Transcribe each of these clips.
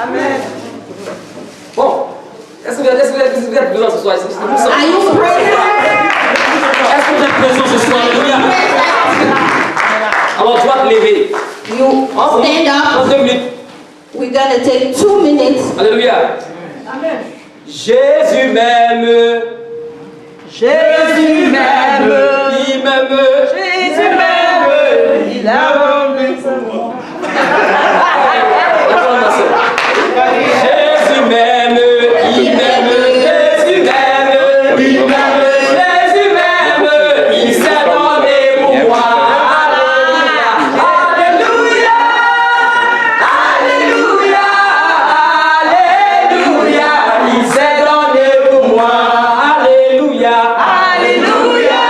Amen. Bon, est-ce que vous êtes présents ce soir? Are you present? Est-ce que vous êtes présents ce soir? Alléluia. Alors tu vas te lever. You stand up. Dans 2 minutes. We're going to take 2 minutes. Alléluia. Amen. Jésus m'aime. Jésus m'aime. Il m'aime. Jésus m'aime. Il a voulu pour moi. Jésus m'aime. Il m'aime. Jésus m'aime. Il m'aime. Jésus m'aime. Il s'est donné pour moi. Alléluia. Alléluia. Alléluia. Il s'est donné pour moi. Alléluia. Alléluia.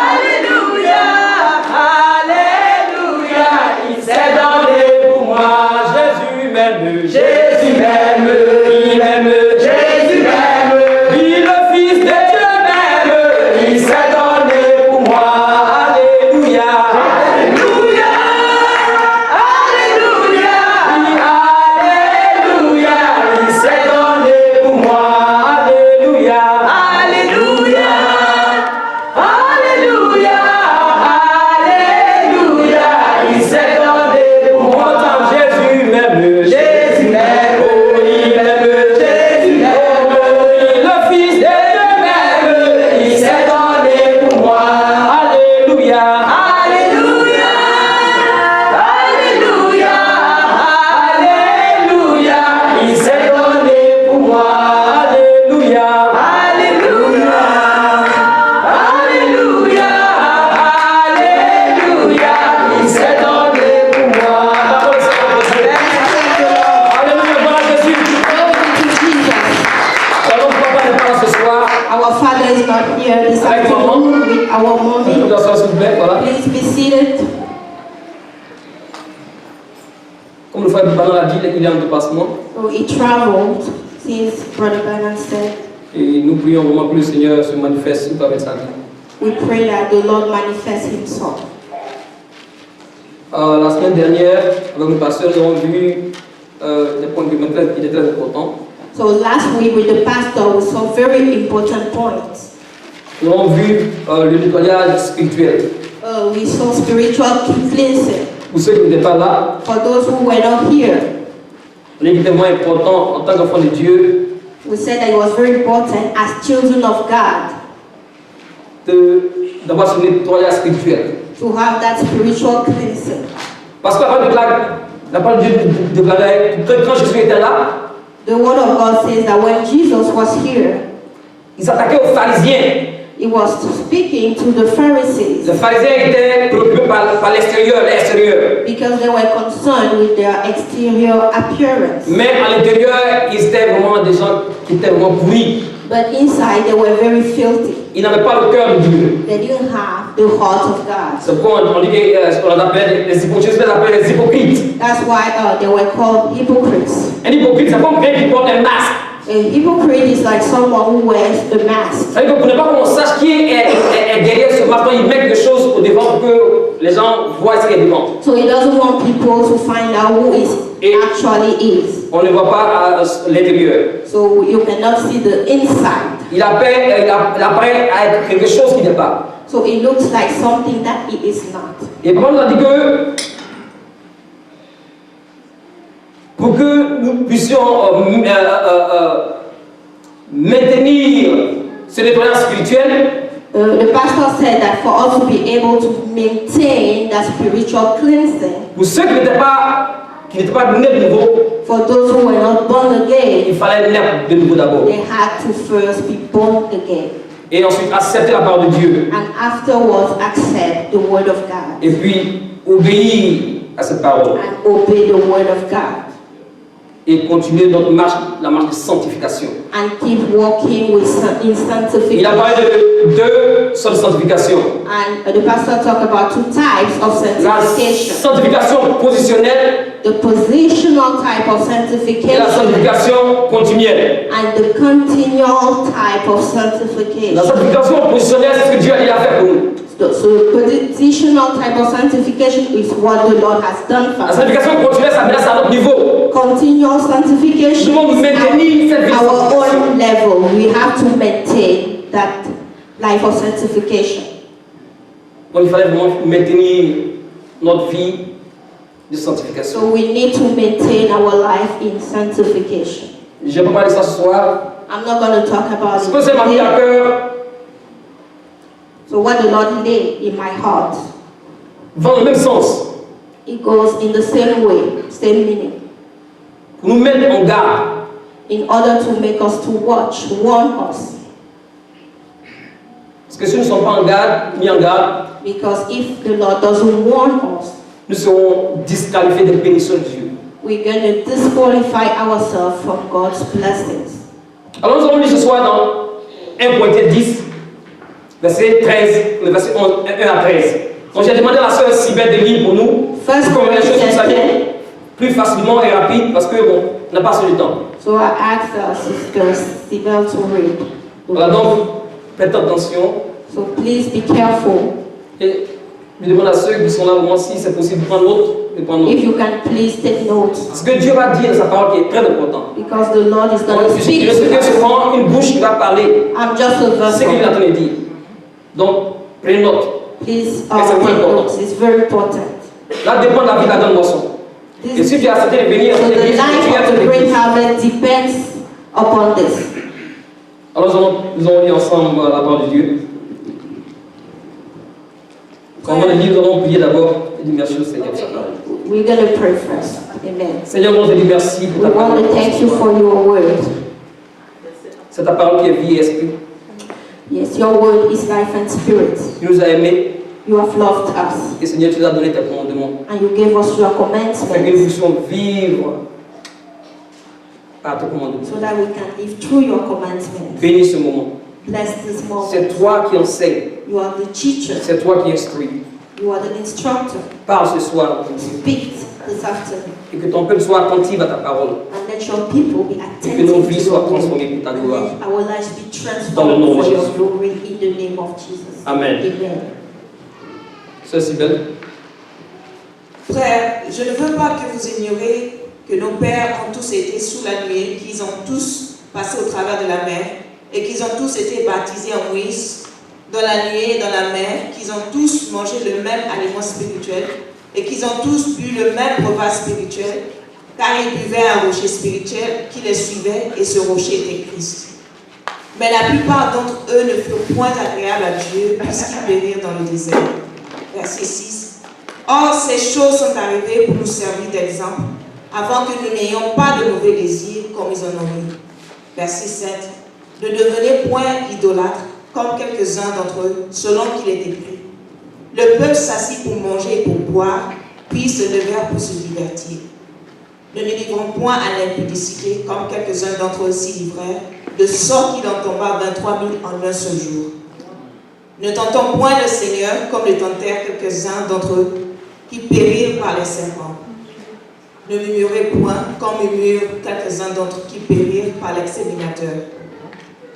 Alléluia. Alléluia. Il s'est donné pour moi. Jésus m'aime. Jésus m'aime. Il m'aime. Jésus m'aime. Lui, le Fils de Dieu m'aime. Il s'est donné pour moi. Alléluia. Alléluia. Alléluia. Alléluia. Il s'est donné pour moi. Alléluia. Alléluia. Alléluia. Alléluia. Il s'est donné pour moi. Jésus m'aime. Jésus m'aime. Oh, il m'aime. Jésus m'aime. Le Fils de Dieu m'aime. Il s'est donné pour moi. Alléluia. Alléluia. Alléluia. Alléluia. Il s'est donné pour moi. Alléluia. Alléluia. Alléluia. Alléluia. Il s'est donné pour moi. Alléluia. Voilà Jésus. Glory to Jesus. Alors, papa n'est pas là ce soir. Our Father is not here this afternoon with our Vous mommy. vous asseoir, s'il vous plaît. Voilà. Please be seated. Comme le frère Banan l'a dit, il est en dépassement. So he traveled, since Brother Bannon said. Et nous prions vraiment que le Seigneur se manifeste avec sa vie. We pray that the Lord manifest himself. La semaine dernière, avec le pasteur, nous avons vu des points qui étaient très importants. So last week with the pastor we saw very important points. Nous avons vu le nettoyage spirituel. We saw spiritual cleansing. Pour ceux qui n'étaient pas là, For those who were not here, il est vraiment important en tant qu'enfant de Dieu we said that it was very important as children of God d'avoir ce nettoyage spirituel. to have that spiritual cleansing. Parce que la parole de Dieu déclarait que quand Jésus était là, The word of God says that when Jesus was here, il s'attaquait aux pharisiens. he was speaking to the Pharisees Les pharisiens étaient préoccupés par l'extérieur, because they were concerned with their exterior appearance. Mais à l'intérieur, ils étaient vraiment des gens qui étaient vraiment pourris. But inside they were very filthy. Ils n'avaient pas le cœur de Dieu. They didn't have the heart of God. C'est pourquoi on dit qu'on appelle les hypocrites, les hypocrites. That's why they were called hypocrites. Un hypocrite, c'est comme quelqu'un qui porte un masque. A hypocrite is like someone who wears the mask. C'est-à-dire que vous ne pouvez pas qu'on sache qui est derrière ce masque. Il met quelque chose au devant pour que les gens voient ce qu'il y a devant. So he doesn't want people to find out who is actually is. On ne voit pas à l'intérieur. So you cannot see the inside. Il apparaît à être quelque chose qui n'est pas. So it looks like something that it is not. Et Paul nous a dit que pour que nous puissions maintenir ce nettoyage spirituel, The pastor said that for us to be able to maintain that spiritual cleansing, pour ceux qui n'étaient pas nés de nouveau, for those who were not born again, il fallait naître de nouveau d'abord. they had to first be born again. Et ensuite accepter la parole de Dieu. And afterwards accept the word of God. Et puis obéir à cette parole. And obey the word of God. Et continuer notre marche, la marche de sanctification. And keep walking in sanctification. Il a parlé de deux sortes de sanctification. And the pastor talked about 2 types of La sanctification. sanctification positionnelle The positional type of et la sanctification sanctification continuelle. and the continual type of La sanctification. sanctification positionnelle, c'est ce que Dieu a déjà fait pour nous. So positional type of sanctification is what the Lord has done for La us. sanctification continuelle, ça met à notre niveau. continual Nous sanctification devons is maintenir cette vie de our sanctification. own level. We have to maintain that life of sanctification. Donc il fallait vraiment maintenir notre vie de sanctification. So we need to maintain our life in sanctification. Je vais pas parler de ça ce soir. I'm not going to talk about Ce it que c'est m'a mis à today. cœur, So what the Lord laid in my heart, va dans le même sens. it goes in the same way, same meaning, Pour nous mettre en garde. in order to make us to watch, warn us. Parce que si nous ne sommes pas en garde, mis en garde, Because if the Lord doesn't warn us, nous serons disqualifiés des bénédictions de Dieu. we're going to disqualify ourselves from God's blessings. Alors nous allons lire ce soir dans 1 Corinthiens 10, verset 13, le verset 11, 1 à 13. Donc j'ai demandé à la sœur Sybelle de lire pour nous, First pour qu'on ait les choses Corinthians plus 10. plus facilement et rapide, parce que bon, on n'a pas assez de temps. So I asked our sister Sybelle to read. Voilà, donc faites attention So please be careful. et je demande à ceux qui sont là au moins si c'est possible de prendre note, de prendre note. If you can please take notes, Parce que Dieu va dire dans sa parole qui est très important. because the Lord is going Donc, to speak je sais to que us. c'est vraiment une bouche qui va parler I'm just a ce qu'il est en vessel. train de dire. Donc, prenez note. Please Mais c'est moins take important. notes. It's very important. Là dépend de la vie de la grande moisson. Et This, si tu as accepté de venir so à the l'église, tu life viens à of the cette great église. harvest depends upon this. Alors nous allons lire ensemble la parole de Dieu. Avant de lire, nous allons prier d'abord et dire merci au Seigneur pour sa parole. We're going to pray first. Amen. Seigneur, nous te dis merci pour We ta want parole. to thank you for your word. C'est ta parole qui est vie et esprit. Yes, your word is life and spirit. Tu nous as aimés You have loved us, et Seigneur, tu nous as donné tes commandements. and you gave us your Afin que nous commandments puissions vivre par tes commandements. so that we can live through your commandments. Bénis ce moment. Bless this moment. C'est toi qui enseignes. You are the teacher. C'est toi qui instruis. You are the instructor. Parle ce soir Speak this afternoon, et que ton peuple soit attentif à ta parole. and let your people be Et que nos attentive vies to soient your word. transformées pour ta And gloire. let our lives be Dans le nom transformed de for your Jésus. glory in the name of Jesus. Amen. Amen. Sœur Sybelle. Frères, je ne veux pas que vous ignoriez que nos pères ont tous été sous la nuée, qu'ils ont tous passé au travers de la mer, et qu'ils ont tous été baptisés en Moïse, dans la nuée et dans la mer, qu'ils ont tous mangé le même aliment spirituel, et qu'ils ont tous bu le même repas spirituel, car ils buvaient un rocher spirituel qui les suivait, et ce rocher était Christ. Mais la plupart d'entre eux ne furent point agréables à Dieu, puisqu'ils périrent dans le désert. Verset 6. Or, ces choses sont arrivées pour nous servir d'exemple, afin que nous n'ayons pas de mauvais désirs comme ils en ont eu. Verset 7. Ne devenez point idolâtres, comme quelques-uns d'entre eux, selon qu'il est écrit. Le peuple s'assit pour manger et pour boire, puis se levèrent pour se divertir. Ne nous livrons point à l'impudicité, comme quelques-uns d'entre eux s'y livrèrent, de sorte qu'il en tomba 23 000 en un seul jour. Ne tentons point le Seigneur, comme le tentèrent quelques-uns d'entre eux, qui périrent par les serpents. Ne murmurez point, comme murmurent quelques-uns d'entre eux qui périrent par l'exterminateur.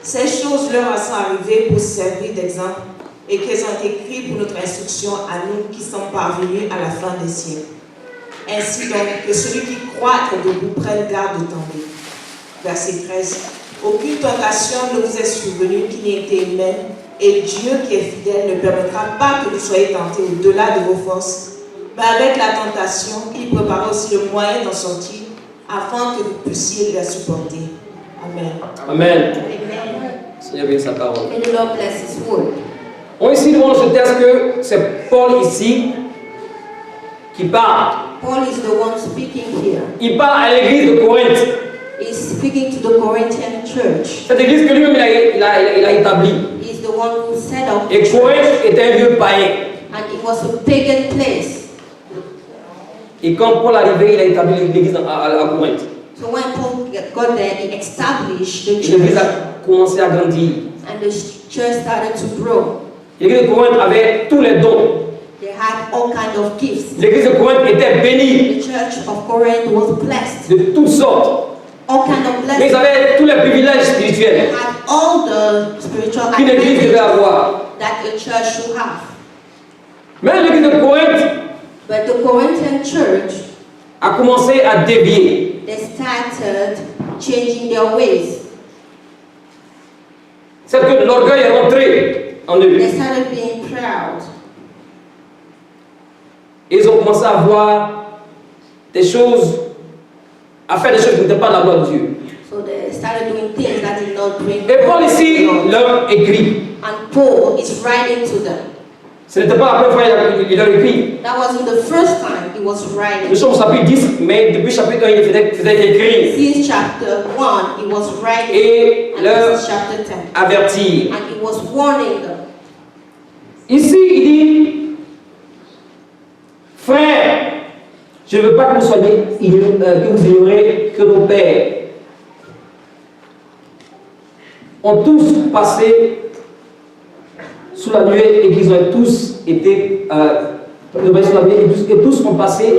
Ces choses leur sont arrivées pour servir d'exemple, et qu'elles ont été écrites pour notre instruction à nous qui sommes parvenus à la fin des siècles. Ainsi donc, que celui qui croit être debout prenne garde de tomber. Verset 13. Aucune tentation ne vous est survenue qui n'ait été humaine, et Dieu qui est fidèle ne permettra pas que vous soyez tentés au-delà de vos forces, mais avec la tentation, il prépare aussi le moyen d'en sortir, afin que vous puissiez la supporter. Amen. Amen. Amen. Seigneur, bénis sa parole. May the Lord bless His word. On ici devant ce texte que c'est Paul ici qui parle. Paul is the one speaking here. Il parle à l'église de Corinthe. He's speaking to the Corinthian church. Cette église que lui-même il a établie. He's the one who set up the Et church. Corinthe était un lieu païen. And it was a pagan place. Et quand Paul arrivait, il a établi l'église à Corinthe. So when Paul got there, he established the Et l'église church. a commencé à grandir. And the church started to grow. L'église de Corinthe avait tous les dons. They had all kinds of gifts. L'église de Corinthe était bénie The church of Corinth was blessed. de toutes sortes. All kinds of Mais ils blessings. avaient tous les privilèges They spirituels had all the spiritual qu'une église devait advantages avoir. that a church should have. Mais l'église de Corinthe But the Corinthian church a commencé à dévier. they started changing their ways. C'est que l'orgueil est rentré en eux. They started being proud. Et ils ont commencé à voir des choses, à faire des choses qui n'étaient pas la gloire de Dieu. So they started doing things that did not bring Et Paul ici God. leur écrit. And Paul is writing to them. Ce n'était pas la première fois qu'il leur écrit. That wasn't the first time he was Nous writing. sommes au chapitre 10, mais depuis chapitre 1, il faisait écrire Since chapter 1, he was writing. et And leur this is chapter 10. avertir. And he was warning them. Ici, il dit, frères, je ne veux pas que vous soyez que vous ignorez que nos pères ont tous passé sous la nuée et qu'ils ont tous été sous la nuée et tous ont passé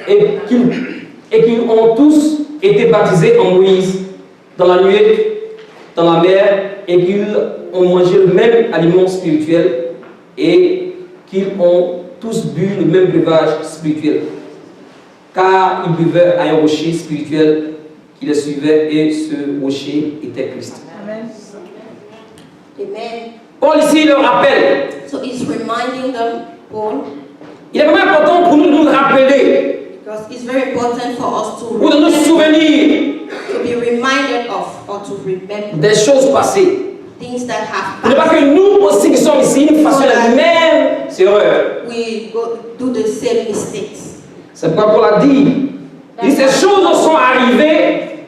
et qu'ils ont tous été baptisés en Moïse dans la nuée, dans la mer, et qu'ils ont mangé le même aliment spirituel et qu'ils ont tous bu le même breuvage spirituel, car ils buvaient à un rocher spirituel qui les suivait et ce rocher était Christ. Amen. Paul ici le rappelle. So he's reminding them, Paul, Il est vraiment important pour nous de nous rappeler, because it's very important for us to pour de nous souvenir be reminded of or to remember des choses passées. things that have Pour ne pas passed. que nous aussi qui sommes ici, nous fassions les mêmes erreurs. We do the same mistakes. C'est pourquoi Paul a dit, ces choses sont arrivées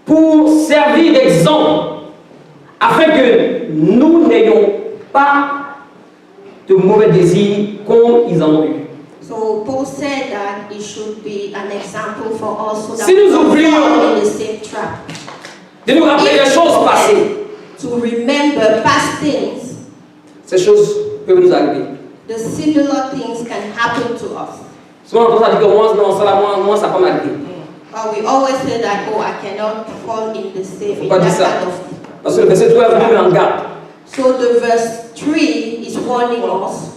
pour servir d'exemple, afin que nous n'ayons pas de mauvais désirs comme ils en ont eu. So Paul said that it should be an example for us so that Si we nous don't oublions fall in the same trap. de nous rappeler les choses passées, To remember past things, ces choses peuvent nous arriver. the similar things can happen to us. Souvent on dit que moi ça peut m'arriver. But we always say that, oh, I cannot fall in the same, Faut in pas dire that ça. kind of. Parce que le verset 12 nous met en garde. So the verse 3 is warning us.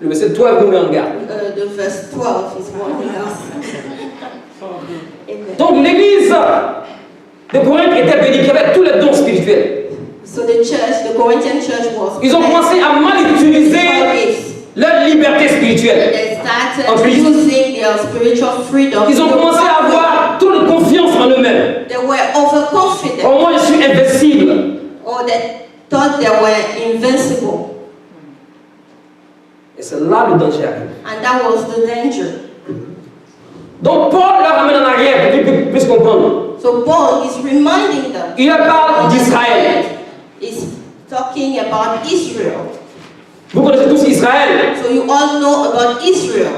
Le verset 12 nous met en garde. The verse 12 is warning us. Amen. Donc l'église de Corinthe était bénie, qui avait tous les dons spirituels. So the church, the Corinthian church was. Ils ont commencé à mal utiliser leur liberté spirituelle. They started En Christ. using their spiritual freedom. Ils ont commencé à avoir toute confiance en eux-mêmes. They were overconfident, Au moins, je suis invincible. or they thought they were invincible, Et c'est là le danger arrive. and that was the danger. Donc Paul leur ramène en arrière pour qu'ils puissent comprendre. So Paul is reminding them. Il leur parle d'Israël. Is talking about Israel. Vous connaissez tous Israël. So you all know about Israel.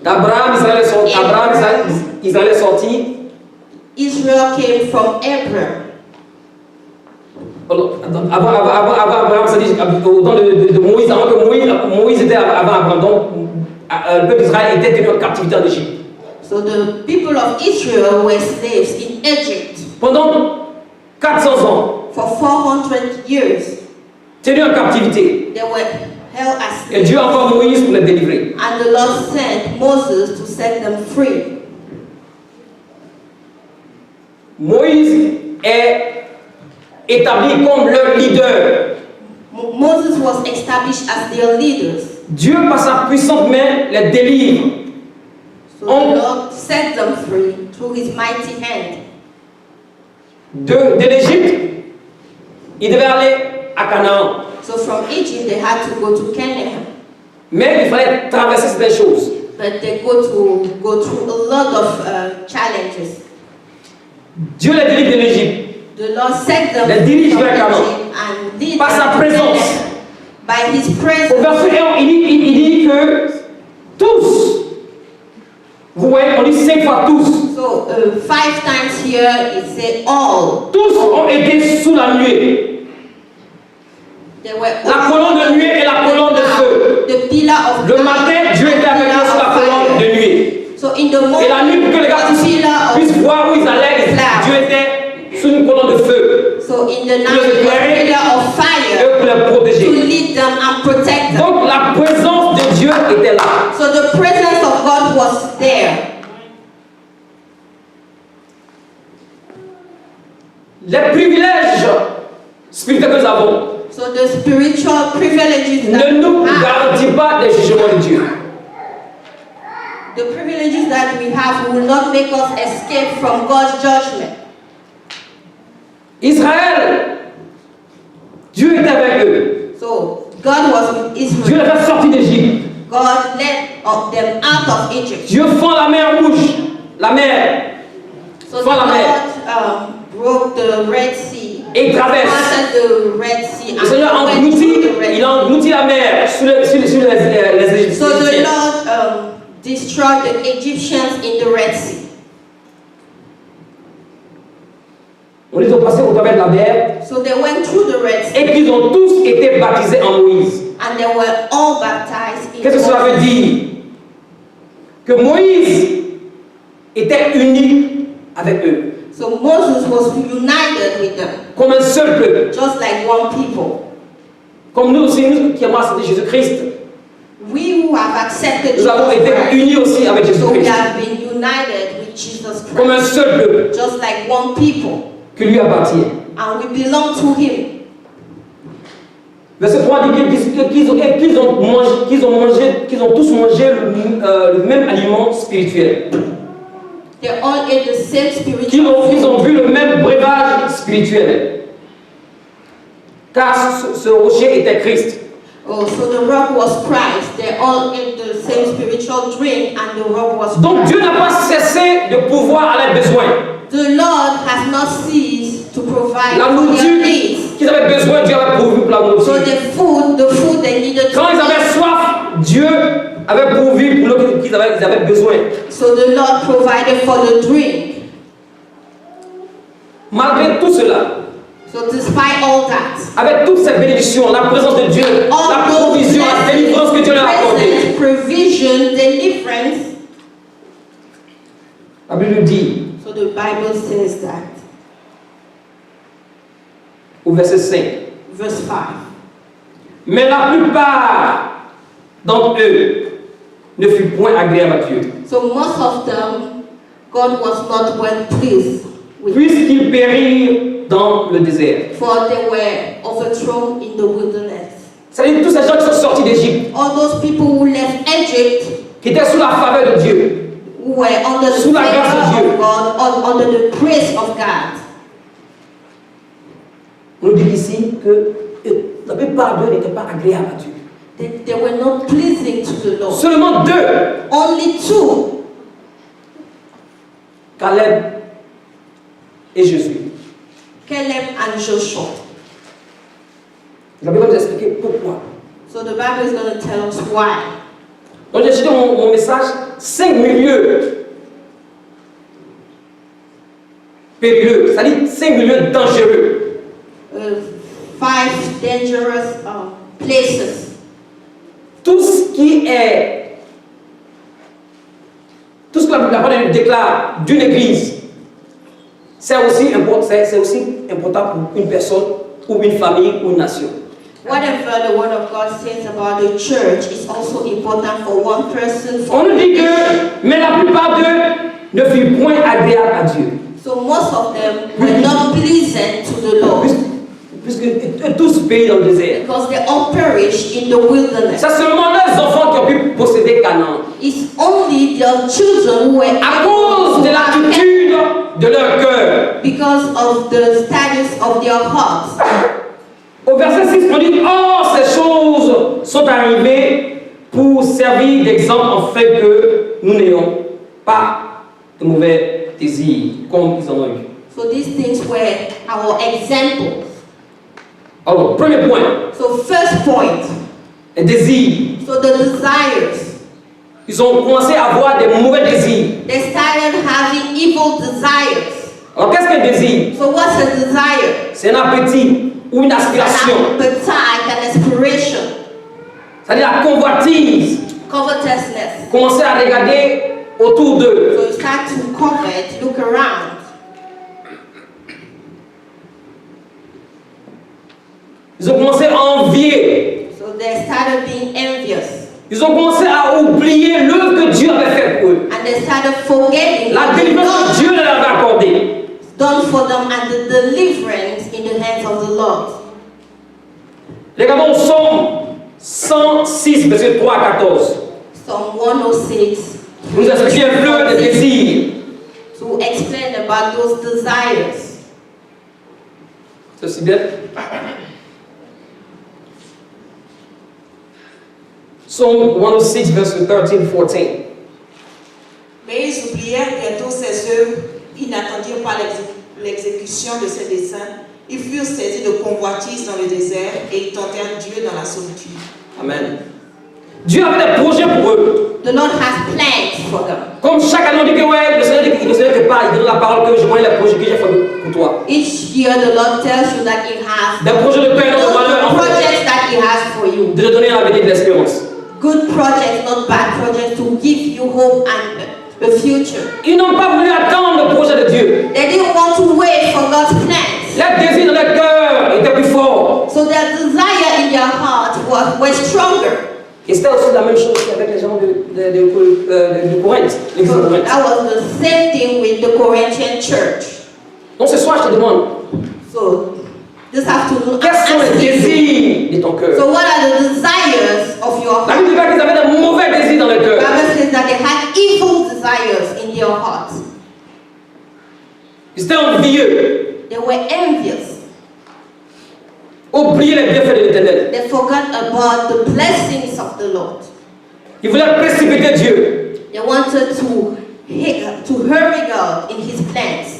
D'Abraham, Israël est sorti. Israel came from Abraham. Avant Abraham, c'est-à-dire au temps de Moïse, avant que Moïse était avant Abraham. Donc, le peuple d'Israël était tenu en captivité en Égypte. So the people of Israel were slaves in Egypt Pendant 400 ans, for 400 years. tenus en captivité. They were held as Et slaves. Dieu envoie Moïse pour les délivrer. And the Lord sent Moses to set them free. Moïse est établi comme leur leader. Moses was established as their leaders. Dieu, par sa puissante main, les délivre. So the Lord set them free through his mighty hand. De l'Égypte, ils devaient aller à Canaan. So from Egypt they had to go to Canaan. Mais il fallait traverser certaines choses. But they go through a lot of challenges. Dieu les délivre de l'Égypte. The Lord set them Les dirige from vers Canaan. Egypt and lead Par them sa to présence. Canaan. By his Au presence. verset 1, il dit que tous, vous voyez, on dit 5 fois tous, So 5 times here it said all. tous ont été sous la nuée. They were La colonne de nuée et la colonne de feu. The pillar of Le night matin, Dieu and était avec pillar eux sur la of colonne fire. de nuée. So in the morning, Et la nuit, pour que les gars the pillar puissent of voir où ils allaient, Dieu était sous une colonne de feu. so in the night le the éclairer pillar of et fire pour les to protéger. lead them and protect them. Donc la présence de Dieu était là. So the presence of God was there. Les privilèges spirituels que nous avons So the spiritual privileges ne that nous we have, garantissent pas des jugements de Dieu. the privileges that we have will not make us escape from God's judgment. Israël, Dieu était avec eux. So God was with Dieu Israel. les a sortis d'Égypte. God led them out of Egypt. Dieu fend la mer rouge, la mer, So the fend la mer, Lord broke the Red Sea. et traverse. Parted the Red Sea Le Seigneur and went engloutit, through the Red il Sea. engloutit la mer sur les So the Égyptiens. Lord destroyed the Egyptians in the Red Sea. On les a passés au travers de la mer So they went through the Red Sea et qu'ils ont tous été baptisés en Moïse. and they were all baptized in Qu'est-ce que cela veut Moses. dire? Que Moïse était uni avec eux, So Moses was united with them, comme un seul peuple. just like one people. Comme nous aussi, nous qui avons accepté Jésus-Christ, We who have accepted nous avons Jesus été Christ, unis aussi avec so we Jésus-Christ, have been united with Jesus comme un Christ, seul peuple just like one people, qui lui appartient. and we belong to Him. Verset 3 dit qu'ils ont tous mangé le même aliment spirituel. They all ate the same Qu'ils spiritual ont food. bu le même breuvage spirituel. Car ce rocher était Christ. Oh, so the rock was Christ. They all ate the same spiritual drink, and the rock was Donc Christ. Dieu n'a pas cessé de pouvoir à leurs besoins. The Lord has not ceased to provide La for their nourriture needs. qu'ils avaient besoin, Dieu avait pourvu pour la So nourriture. the food they needed Quand to ils avaient eat. soif, Dieu avait pourvu pour ce qu'ils avaient besoin. So the Lord provided for the drink. Malgré tout cela, So despite all that, avec toute cette bénédiction, la présence de Dieu, la all those provision, la délivrance que Dieu leur a accordée, presence, provision, deliverance. la Bible dit So the Bible says that, au verset 5, verse 5. mais la plupart d'entre eux ne furent point agréables à Dieu, So most of them, God was not well pleased with, puisqu'ils périrent dans le désert. for they were overthrown in the wilderness. C'est-à-dire tous ces gens qui sont sortis d'Égypte, All those people who left Egypt, qui étaient sous la faveur de Dieu, who were under the Sous la grâce de favor Dieu. of God, or under the grace of God. on nous dit ici que la plupart d'eux n'étaient pas agréables à Dieu. They were not pleasing to the Lord. Seulement deux, Only two, Caleb et Jésus. Caleb and Joshua. La Bible va nous expliquer pourquoi. So the Bible is going to tell us why. Donc j'ai cité mon message, 5 milieux périlleux, c'est-à-dire 5 milieux dangereux. 5 dangerous places. Tout ce que la parole déclare d'une église, c'est aussi important pour une personne ou une famille ou une nation. Whatever the word of God says about the church is also important for one person. On nous dit que, mais la plupart d'eux ne furent point agréables à Dieu. So most of them were not pleasant to the Lord Puisque tous périrent dans le désert. because they all perished in the wilderness. C'est seulement leurs enfants qui ont pu posséder Canaan. It's only their children who were À able cause de to l'attitude de leur cœur. because of the status of their hearts. Au verset 6, on dit, or ces choses sont arrivées pour servir d'exemple afin que nous n'ayons pas de mauvais désirs comme ils en ont eu. So these things were our examples. Alors, premier point, So first point, les désirs. so the desires. Ils ont commencé à avoir des mauvais désirs. They started having evil desires. Alors, qu'est-ce qu'un désir? So what's a desire? C'est un appétit ou une aspiration. An appetite, an aspiration, C'est-à-dire la convoitise. covetousness. Commencer à regarder autour d'eux. So you start to covet, look around. Ils ont commencé à envier. So they started being envious. Ils ont commencé à oublier l'œuvre que Dieu avait faite pour eux. And they started forgetting La what délivrance que Dieu leur avait accordée. done for them and the deliverance in the hands of the Lord. Regardons Psaume 106, verset 3 à 14. Psalm 106 Nous explique un peu des désirs. to explain about those desires. C'est aussi bien. Psalm 106, verset 13, 14. Mais ils oublièrent bientôt ces œuvres, ils n'attendirent pas l'exécution de ces desseins. Ils furent saisis de convoitise dans le désert et ils tentèrent Dieu dans la solitude. Amen. Dieu avait des projets pour eux. The Lord has plans for them. Comme chaque année on dit que ouais, le Seigneur te parle, il donne la parole que je connais les projets que j'ai fait pour toi. Each year the Lord tells you that He has Des projets de paix et de malheur, en fait, projects that He has for you. de te donner la vie de l'espérance. Good projects, not bad projects, to give you hope and a future. Ils n'ont pas voulu attendre le projet de Dieu. They didn't want to wait for God's plans. Les désirs dans leur cœur étaient plus forts. So their desire in their heart was stronger. Et c'était aussi la même chose avec les gens de Corinthe, l'église de Corinthe. That was the same thing with the Corinthian church. Donc ce soir, je te demande, So this afternoon, quels sont les désirs de ton cœur? so what are the desires of your La heart? Bible dit qu'ils avaient des mauvais désirs dans leur The cœur. Bible says that they had evil desires in their hearts. Ils étaient envieux, They were envious. oubliaient les bienfaits de l'Éternel. They forgot about the blessings of the Lord. Ils voulaient précipiter Dieu. They wanted to hurry God in His plans.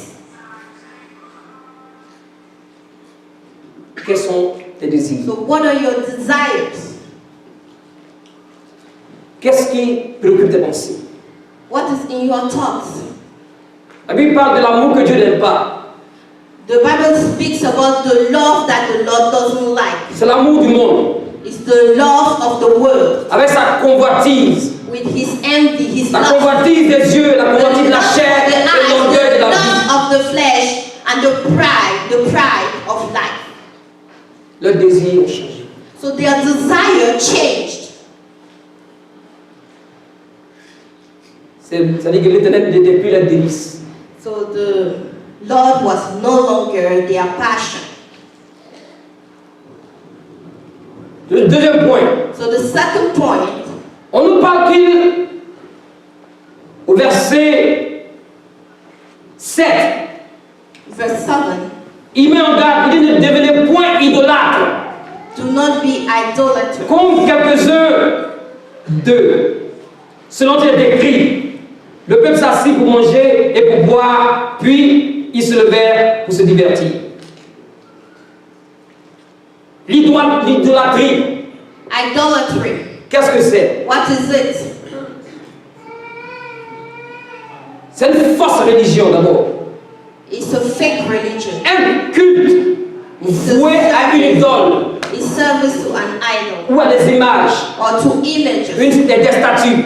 Quels sont tes désirs? So what are your desires? Qu'est-ce qui préoccupe tes pensées? What is in your thoughts? La Bible parle de l'amour que Dieu n'aime pas. The Bible speaks about the love that the Lord doesn't like. C'est l'amour du monde. It's the love of the world. Avec sa convoitise. With his envy, his La love. convoitise des yeux, la convoitise de la chair The et eyes, l'orgueil de the la vie. lust of the flesh and the pride of life. Leurs désirs ont changé. So their desire changed. C'est-à-dire que l'Éternel n'était plus la délice. So the Lord was no longer their passion. Le deuxième point, So the second point, on nous parle qu'il, au verset 7, verse 7, il met en garde, il dit ne devenez point idolâtre, do not be idolaters. comme quelques-uns d'eux. Selon il est écrit, le peuple s'assit pour manger et pour boire, puis ils se levèrent pour se divertir. L'idolâtrie, Idolatry. qu'est-ce que c'est? What is it? C'est une fausse religion d'abord. It's a fake religion. Un culte voué à une idole It's service to an idol ou à des images, or to images des statues.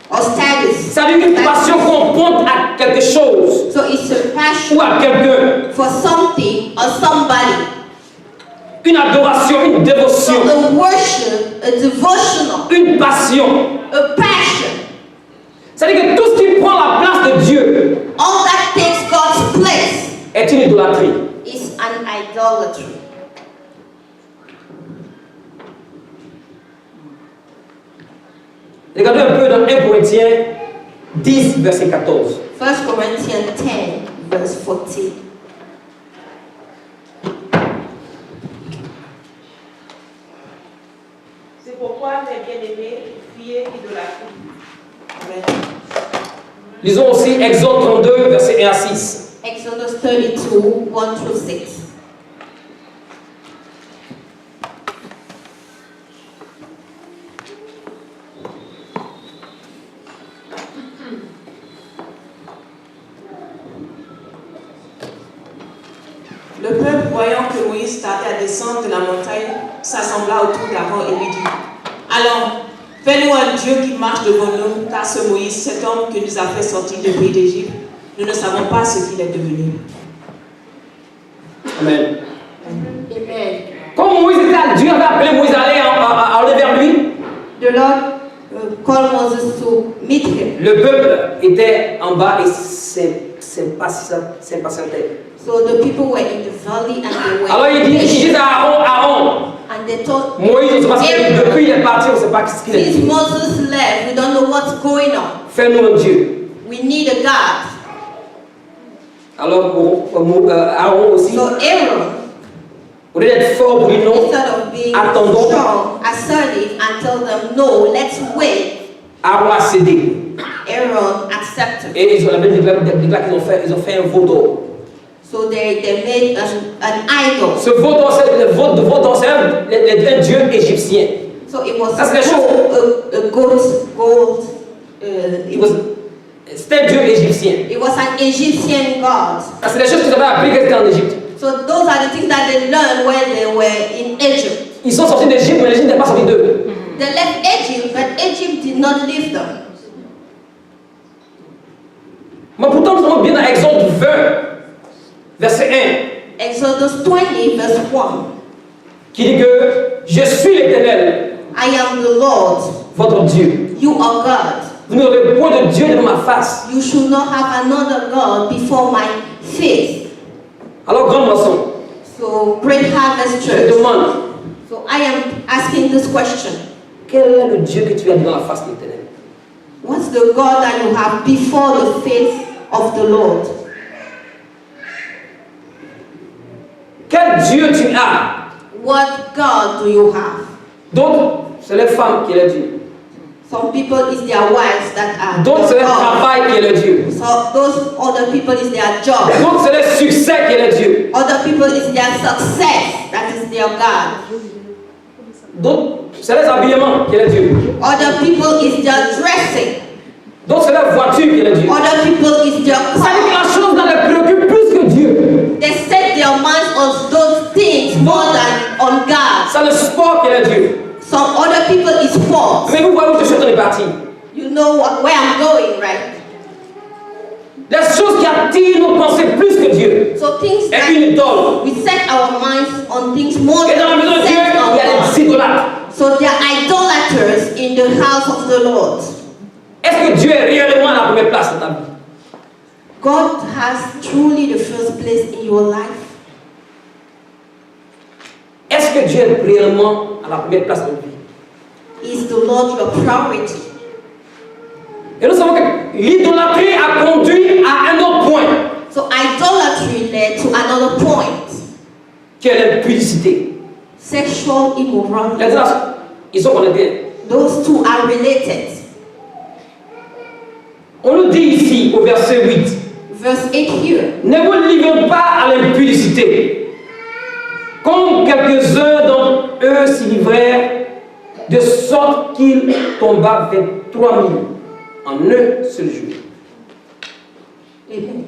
or status. C'est-à-dire une passion qu'on ponte à quelque chose So it's a passion ou à quelqu'un, for something or somebody. une adoration, une So dévotion, a worship, a devotional, une passion. a passion. C'est-à-dire que tout ce qui prend la place de Dieu All that takes God's place est une idolâtrie. is an idolatry. Regardez un peu dans 1 Corinthiens 10, verset 14. 1 Corinthians 10, verse 14. C'est pourquoi, mes bien-aimés, fuyez l'idolâtrie. Amen. Lisons aussi Exode 32, verset 1 à 6. Exodus 32, 1 through 6. Le peuple, voyant que Moïse tardait à descendre de la montagne, s'assembla autour d'Aaron et lui dit: Allons, fais-nous un Dieu qui marche devant nous, car ce Moïse, cet homme que nous a fait sortir du pays d'Égypte, nous ne savons pas ce qu'il est devenu. Amen. Amen. Comme Moïse était à Dieu avait appelé Moïse à aller vers lui. The Lord call Moses to meet him. Le peuple était en bas et s'impatientait. So the people were in the valley and they were Alors il dit à Aaron, and they told Moïse, parce que depuis il est parti, on ne sait pas ce qu'il est. since Moses left, we don't know what's going on. Fais-nous un Dieu. We need a God. Alors Aaron aussi, So Aaron, au lieu d'être fort pour dire non, instead of being attendons. strong, assertive, and tell them no, let's wait, Aaron a cédé. Aaron accepted. Et ils ont la Bible déclare qu'ils ont fait un veau d'or. So they made an idol. Ce veau d'or, c'est un dieu égyptien. So it was That's the a gold. C'était un dieu égyptien. It was an Egyptian god. C'est les choses qu'ils avaient appris quand ils étaient en Égypte. So those are the things that they learned when they were in Egypt. Ils sont sortis d'Égypte, mais l'Égypte n'est pas sortie d'eux. They left Egypt, but Egypt did not leave them. Mais pourtant, nous sommes bien dans Exode 20, verset 1, Exodus 20, verse 1. qui dit que je suis l'Éternel, I am the Lord, votre Dieu. you are God. Vous n'aurez point de Dieu devant ma face. You should not have another God before my face. Alors, grande moisson, So, Great Harvest je Church. te demande, So, I am asking this question. quel est le Dieu que tu as devant la face de l'Éternel? What's the God that you have before the face of the Lord? Quel Dieu tu as? What God do you have? D'autres, c'est les femmes qui est le Dieu. Some people is their wives that are D'autres, c'est their le God. travail qui est le Dieu. So those other people is their job. D'autres, c'est le succès qui est le Dieu. Other people is their success. That is their God. D'autres, c'est les habillements qui est le Dieu. Other people is their dressing. D'autres, c'est la voiture qui est le Dieu. Other people is their Ça dit que car. la chose ne les préoccupe plus que Dieu. They set their minds on those things more than on God. C'est le sport qui est le Dieu. Some other people is sports. Mais vous voyez où je suis en train de partir. You know where I'm going, right? Les choses qui attirent nos pensées plus que Dieu. So things Et that une idole. we set our minds on things more Et dans la than maison we de Dieu, set on il y a God. des idolâtres. So there are idolaters in the house of the Lord. Est-ce que Dieu est réellement à la première place dans ta vie? God has truly the first place in your life. Est-ce que Dieu est réellement à la première place dans ta vie? Is the Lord your priority? Et nous savons que l'idolâtrie a conduit à un autre point, So idolatry led to another point. qui est l'impudicité. Sexual Les immorality. gens, ils sont connectés. Those two are related. On nous dit ici, au verset 8, Verse 8 here. ne vous livrez pas à l'impudicité, comme quelques-uns d'entre eux s'y livrèrent, de sorte qu'il tomba 23 000 en un seul jour. Amen.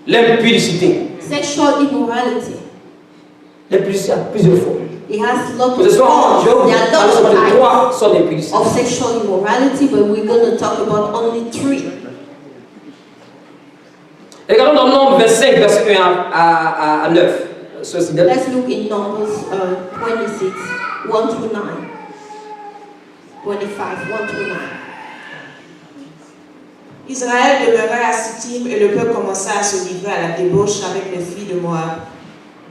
L'impudicité. Sexual immorality. L'impudicité a plusieurs formes. It has lots Ce of soir, forms. je vais vous There are parler lots seulement de of 3 types sortes d'impudicité. of sexual immorality, but we're going to talk about only 3. Regardons dans Nombre 25, verset 1 à 9. Ceci donne. Let's look in Numbers 26, 1 through 9. 25, 1 through 9. Israël demeurait à Sittim et le peuple commença à se livrer à la débauche avec les filles de Moab.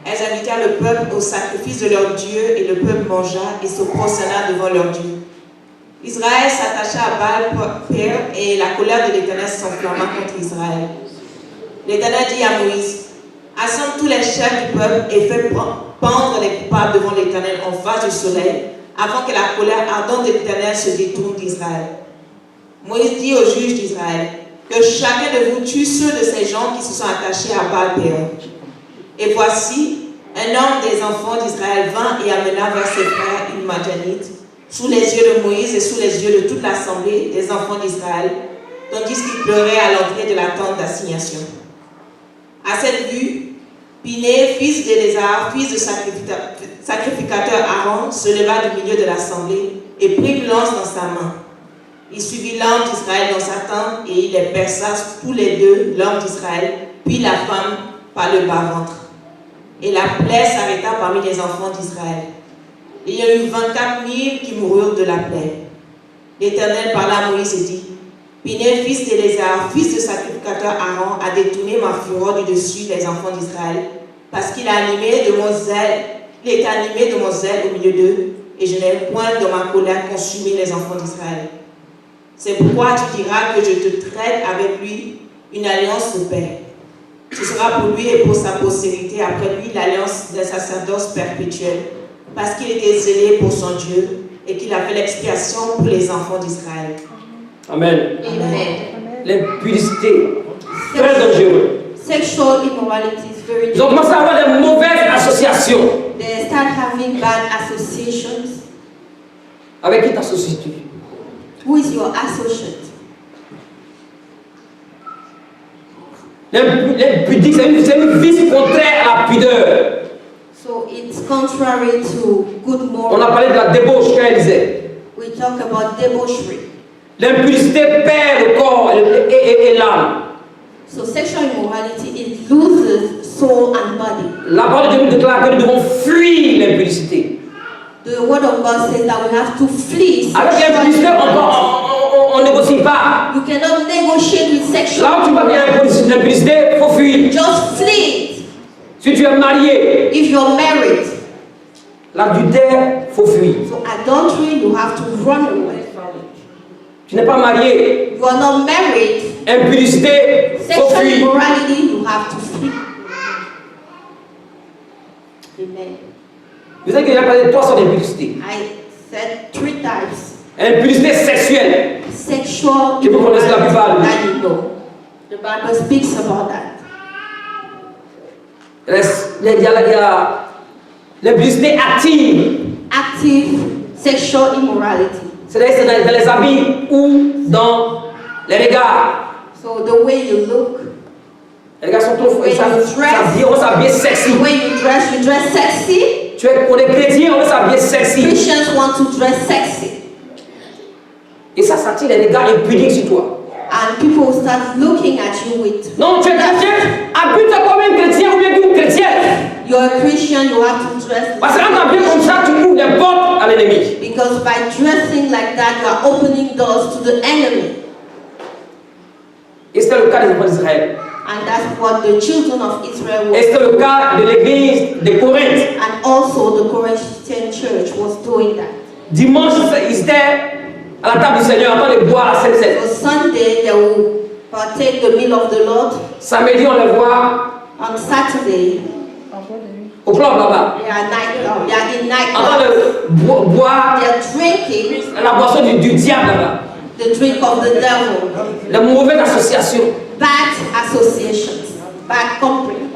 Elles invitèrent le peuple au sacrifice de leur Dieu et le peuple mangea et se prosterna devant leur Dieu. Israël s'attacha à Baal-Péor et la colère de l'Éternel s'enflamma contre Israël. L'Éternel dit à Moïse, assemble tous les chefs du peuple et fais pendre les coupables devant l'Éternel en face du soleil, avant que la colère ardente de l'Éternel se détourne d'Israël. Moïse dit aux juges d'Israël, que chacun de vous tue ceux de ces gens qui se sont attachés à Baal-Péor. Et voici, un homme des enfants d'Israël vint et amena vers ses frères une Madianite, sous les yeux de Moïse et sous les yeux de toute l'assemblée des enfants d'Israël, tandis qu'ils pleuraient à l'entrée de la tente d'assignation. À cette vue, Piné, fils d'Éléazar, fils de sacrificateur Aaron, se leva du milieu de l'assemblée et prit une lance dans sa main. Il suivit l'homme d'Israël dans sa tente et il les perça tous les deux, l'homme d'Israël, puis la femme par le bas-ventre. Et la plaie s'arrêta parmi les enfants d'Israël. Il y a eu 24 000 qui moururent de la plaie. L'Éternel parla à Moïse et dit, Pinel, fils d'Éléazar, fils de sacrificateur Aaron, a détourné ma fureur du dessus des enfants d'Israël, parce qu'il a animé de mon zèle, il est animé de mon zèle au milieu d'eux, et je n'ai point de ma colère consumé les enfants d'Israël. C'est pourquoi tu diras que je te traite avec lui une alliance de paix. Ce sera pour lui et pour sa postérité après lui l'alliance d'un sacerdoce perpétuel, parce qu'il était zélé pour son Dieu et qu'il a fait l'expiation pour les enfants d'Israël. Amen. Amen. L'impudicité, très dangereux. Sexual immorality is very Ils ont commencé à avoir des mauvaises associations. They start having bad associations. Avec qui t'associes-tu? Who is your associate? L'impudique, c'est une vice contraire à la pudeur. So it's contrary to good On a morals. parlé de la débauche quand elle disait. We talk about debauchery. L'impudicité perd le corps et l'âme. So sexual immorality, it loses soul and body. La parole de Dieu nous déclare que nous devons fuir l'impudicité. The word of God says that we have to flee Avec sexual l'impudicité, immorality. on ne négocie pas. You cannot negotiate with sexual Là où tu vois qu'il y a immorality. l'impudicité, il faut fuir. Just flee it. Si tu es marié, If you're married, l'adultère, il faut fuir. so adultery, you have to run away from it. Tu n'es pas marié, You are not married, impudicité, il faut sexual fuir. immorality, you have to flee. Amen. Vous savez qu'il y a parlé de 3 sortes d'impudicité. I said 3 types. Impudicité sexuelle. Sexual Que vous connaissez la plupart, immorality that you know. The Bible speaks about that. Il y a l'impudicité active. Active sexual immorality. C'est-à-dire c'est dans les habits ou dans les regards. So the way you look, Les gars sont trop When you dress. on s'habille sexy. the way you dress sexy. On est chrétien, on veut s'habiller sexy. Christians want to dress sexy. Et ça attire les regards impudiques sur toi. And people start looking at you with, Non, tu es chrétien, habille-toi comme un chrétien ou bien une chrétienne. you're a Christian, you have to dress Parce qu'en t'habillant comme ça, tu ouvres les portes à l'ennemi. because by dressing like that, you are opening doors to the enemy. Et c'était le cas des enfants d'Israël. And that's what the children of Israel Et were c'était le cas de l'église de Corinthe. and also the Corinthian church was doing that. Dimanche, ils étaient à la table du Seigneur en train de boire la Sainte Seine. So Sunday they will partake the meal of the Lord. Samedi, on les voit On Saturday au club là-bas. they are in En train nightclubs. de boire They are drinking la boisson du diable là-bas. the drink of the devil. Les mauvaises associations. Bad associations, bad company.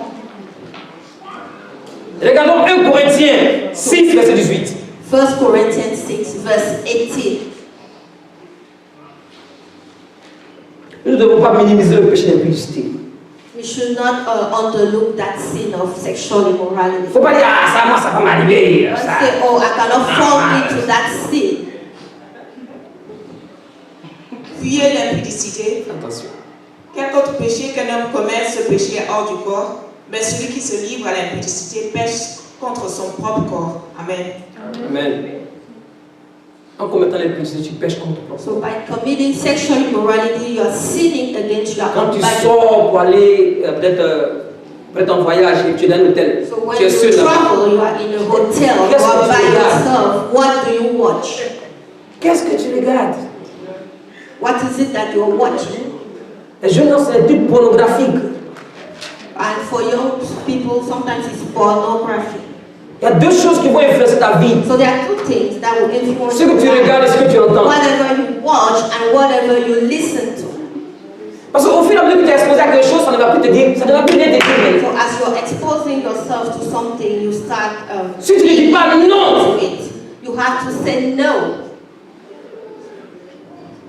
Regardons 1 Corinthiens 6, verset 18. 1 Corinthians 6 verse 18. Nous ne devons pas minimiser le péché d'impudicité. We should not underlook that sin of sexual Il ne immorality. faut pas dire, ah, ça, moi, ça va m'arriver. Don't ça. say, oh, I cannot fall into that sin. Fuyez l'impudicité. Attention. Quel autre péché qu'un homme commet, ce péché est hors du corps, mais celui qui se livre à l'impudicité pêche contre son propre corps. Amen. Amen. En commettant l'impudicité, tu pêches contre toi. So by committing sexual immorality, you are sinning against your Quand own tu body. sors pour aller peut-être en voyage et tu es dans un hôtel, So when tu es you seul là-bas. travel, you are in a hotel, you Qu'est-ce que are tu by regardes? yourself. What do you watch? Qu'est-ce que tu regardes? What is it that you're watching? Les jeunes gens, c'est des trucs pornographiques. And for young people, sometimes it's pornography. Il y a 2 choses qui vont influencer ta vie. So there are 2 things that will influence Ce que tu your life. regardes et ce que tu entends. Whatever you watch and whatever you listen to. Parce qu'au fur et à mesure que tu es exposé à quelque chose, ça ne va plus te dire, ça ne va plus te dire. So as you're exposing yourself to something, you start Si tu ne dis pas non, to it. You have to say no.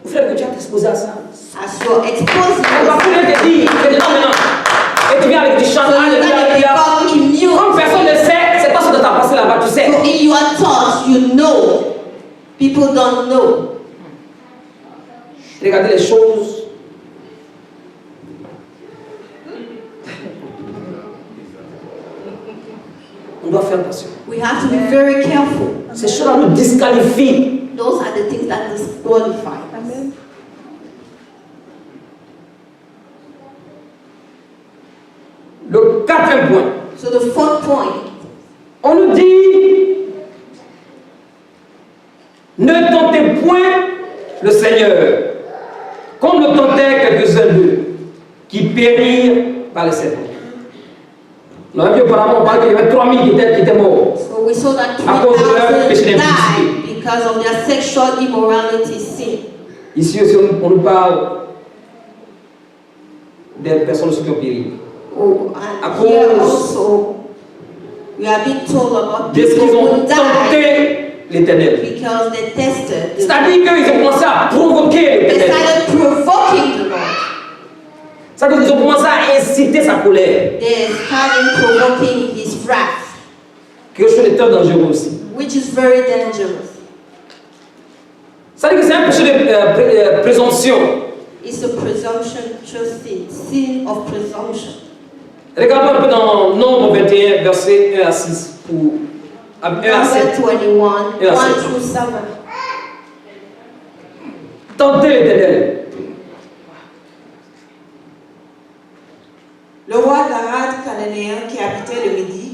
au fur et à mesure que tu es exposé à ça, As you're exposing on va yourself, plus te dire, tu es dedans maintenant. Et tu viens avec du chant, so you're alléluia, going to alléluia. become immune. Comme personne ne sait, c'est pas ce que tu as passé là-bas, tu sais. So in your thoughts, you know. People don't know. Regardez les choses. On doit faire attention. We have to be very careful. Ces choses-là nous disqualifient. Those are the things that disqualify us. Amen. Le quatrième point. So the fourth point, On nous dit, ne tentez point le Seigneur, comme le tentaient quelques-uns d'eux, qui périrent par le serpent. On a vu auparavant, on parlait qu'il y avait 3000 qui étaient morts. so we saw that À cause de leur péché 3,000 d'impudicité. died because of their sexual immorality sin. Ici aussi, on nous parle des personnes qui ont péri. Oh, À and here cause also, we are being told about Dès people qu'ils ont who died tenté l'Éternel. because they tested the C'est-à-dire qu'ils ont commencé à provoquer They l'Éternel. started provoking the Lord. C'est-à-dire qu'ils ont commencé à inciter sa colère. They started provoking his wrath, Quelque chose de très dangereux aussi. which is very dangerous. C'est-à-dire que c'est un péché de présomption. It's a presumptuous sin, sin of presumption. Regardons un peu dans Nombre 21, versets 1 à 6. À 1 à 7. Number 21, Yeah, 1 so- through 7. Tentez l'Éternel. Le roi d'Arad cananéen qui habitait le Midi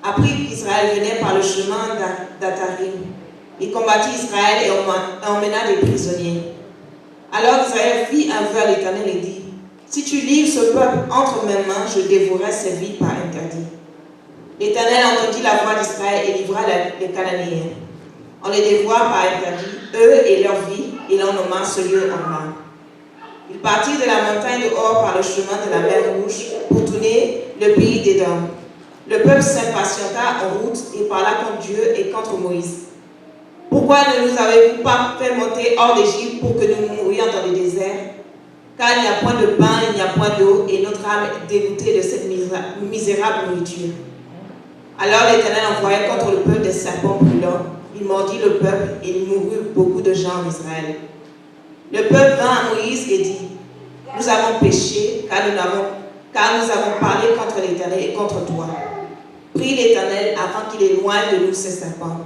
apprit qu'Israël venait par le chemin d'Atarim. Il combattit Israël et emmena des prisonniers. Alors Israël fit un vœu à l'Éternel et dit, si tu livres ce peuple entre mes mains, je dévorerai ses vies par interdit. L'Éternel entendit la voix d'Israël et livra les Cananéens. On les dévora par interdit, eux et leurs vies, et l'on nomma ce lieu Horma. Ils partirent de la montagne de Hor par le chemin de la mer Rouge pour tourner le pays d'Édom. Le peuple s'impatienta en route et parla contre Dieu et contre Moïse. Pourquoi ne nous avez-vous pas fait monter hors d'Égypte pour que nous mourions dans le désert? Car il n'y a point de pain, il n'y a point d'eau, et notre âme est dégoûtée de cette misérable nourriture. Alors l'Éternel envoya contre le peuple des serpents brûlants. Il mordit le peuple et il mourut beaucoup de gens en Israël. Le peuple vint à Moïse et dit, nous avons péché car nous avons parlé contre l'Éternel et contre toi. Prie l'Éternel afin qu'il éloigne de nous ces serpents.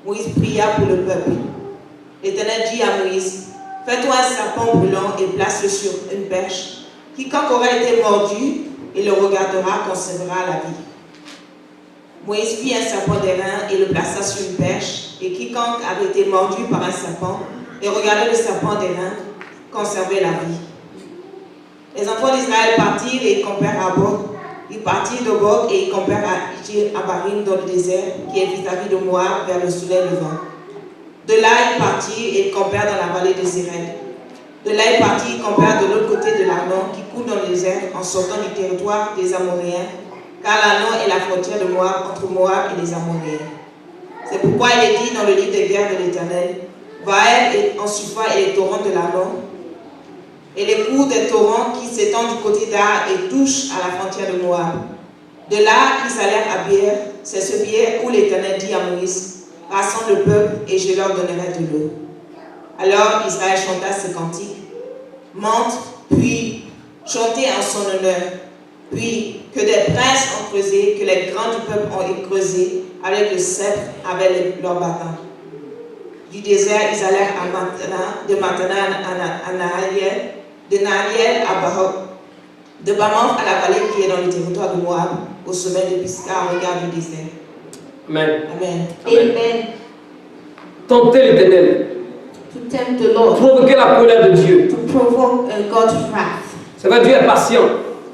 Moïse pria pour le peuple. L'Éternel dit à Moïse, fais-toi un serpent brûlant et place-le sur une perche. Quiconque aura été mordu et le regardera conservera la vie. Moïse fit un serpent d'airain et le plaça sur une perche, et quiconque avait été mordu par un serpent et regardait le serpent d'airain conservait la vie. Les enfants d'Israël partirent et campèrent à Bok. Ils partirent de Bok et ils campèrent à Abarim dans le désert, qui est vis-à-vis de Moab, vers le soleil levant. De là, ils partirent et ils campèrent dans la vallée de Zéred. De là, ils partirent et campèrent de l'autre côté de l'Arnon, qui coule dans le désert, en sortant du territoire des Amoréens, car l'Arnon est la frontière de Moab, entre Moab et les Amoréens. C'est pourquoi il est dit dans le livre des guerres de l'Éternel, Vaël et en Supha et les torrents de l'Arnon, et les cours des torrents qui s'étendent du côté d'Ar et touchent à la frontière de Moab. De là, ils allèrent à Bière, c'est ce Bière où l'Éternel dit à Moïse, rassemble le peuple et je leur donnerai de l'eau. Alors Israël chanta ce cantique, monte, puis chantez en son honneur, puis que des princes ont creusé, que les grands du peuple ont creusé avec le sceptre, avec leurs bâtons. Du désert, ils allèrent à Matana, de Matana à Nahaliel, de Nahaliel à Baroque, de Bamoth à la vallée qui est dans le territoire de Moab, au sommet de Pisca, au regard du désert. Amen. Amen. Amen. Tentez l'Éternel. To tempt the Lord, Provoquez la colère de Dieu. to provoke God's wrath. C'est vrai, Dieu est patient.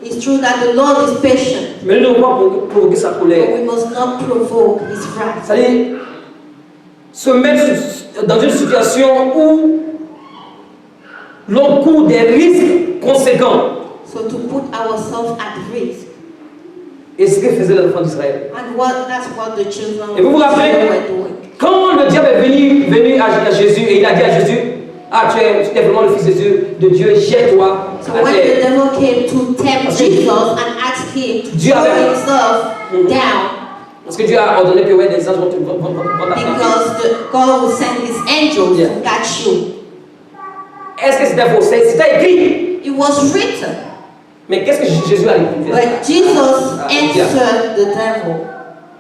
It's true that the Lord is patient, Mais nous ne devons pas provoquer sa but colère. we must not provoke his wrath. C'est-à-dire se mettre dans une situation où l'on court des risques conséquents. So to put ourselves at risk. Et ce que faisaient les enfants d'Israël. And that's what the children Et vous vous rappelez, were doing. quand le diable est venu à Jésus et il a dit à Jésus, ah tu es vraiment le fils de Dieu, jette-toi So à when the terre. devil came to tempt Jesus and asked him to Dieu throw avait- himself down, Parce que Dieu a ordonné que ouais, des anges vont t'attraper. because God will send his angels to catch you. Est-ce que c'était faux? C'était écrit. It was written, Mais qu'est-ce que Jésus a répondu? but Jesus answered the devil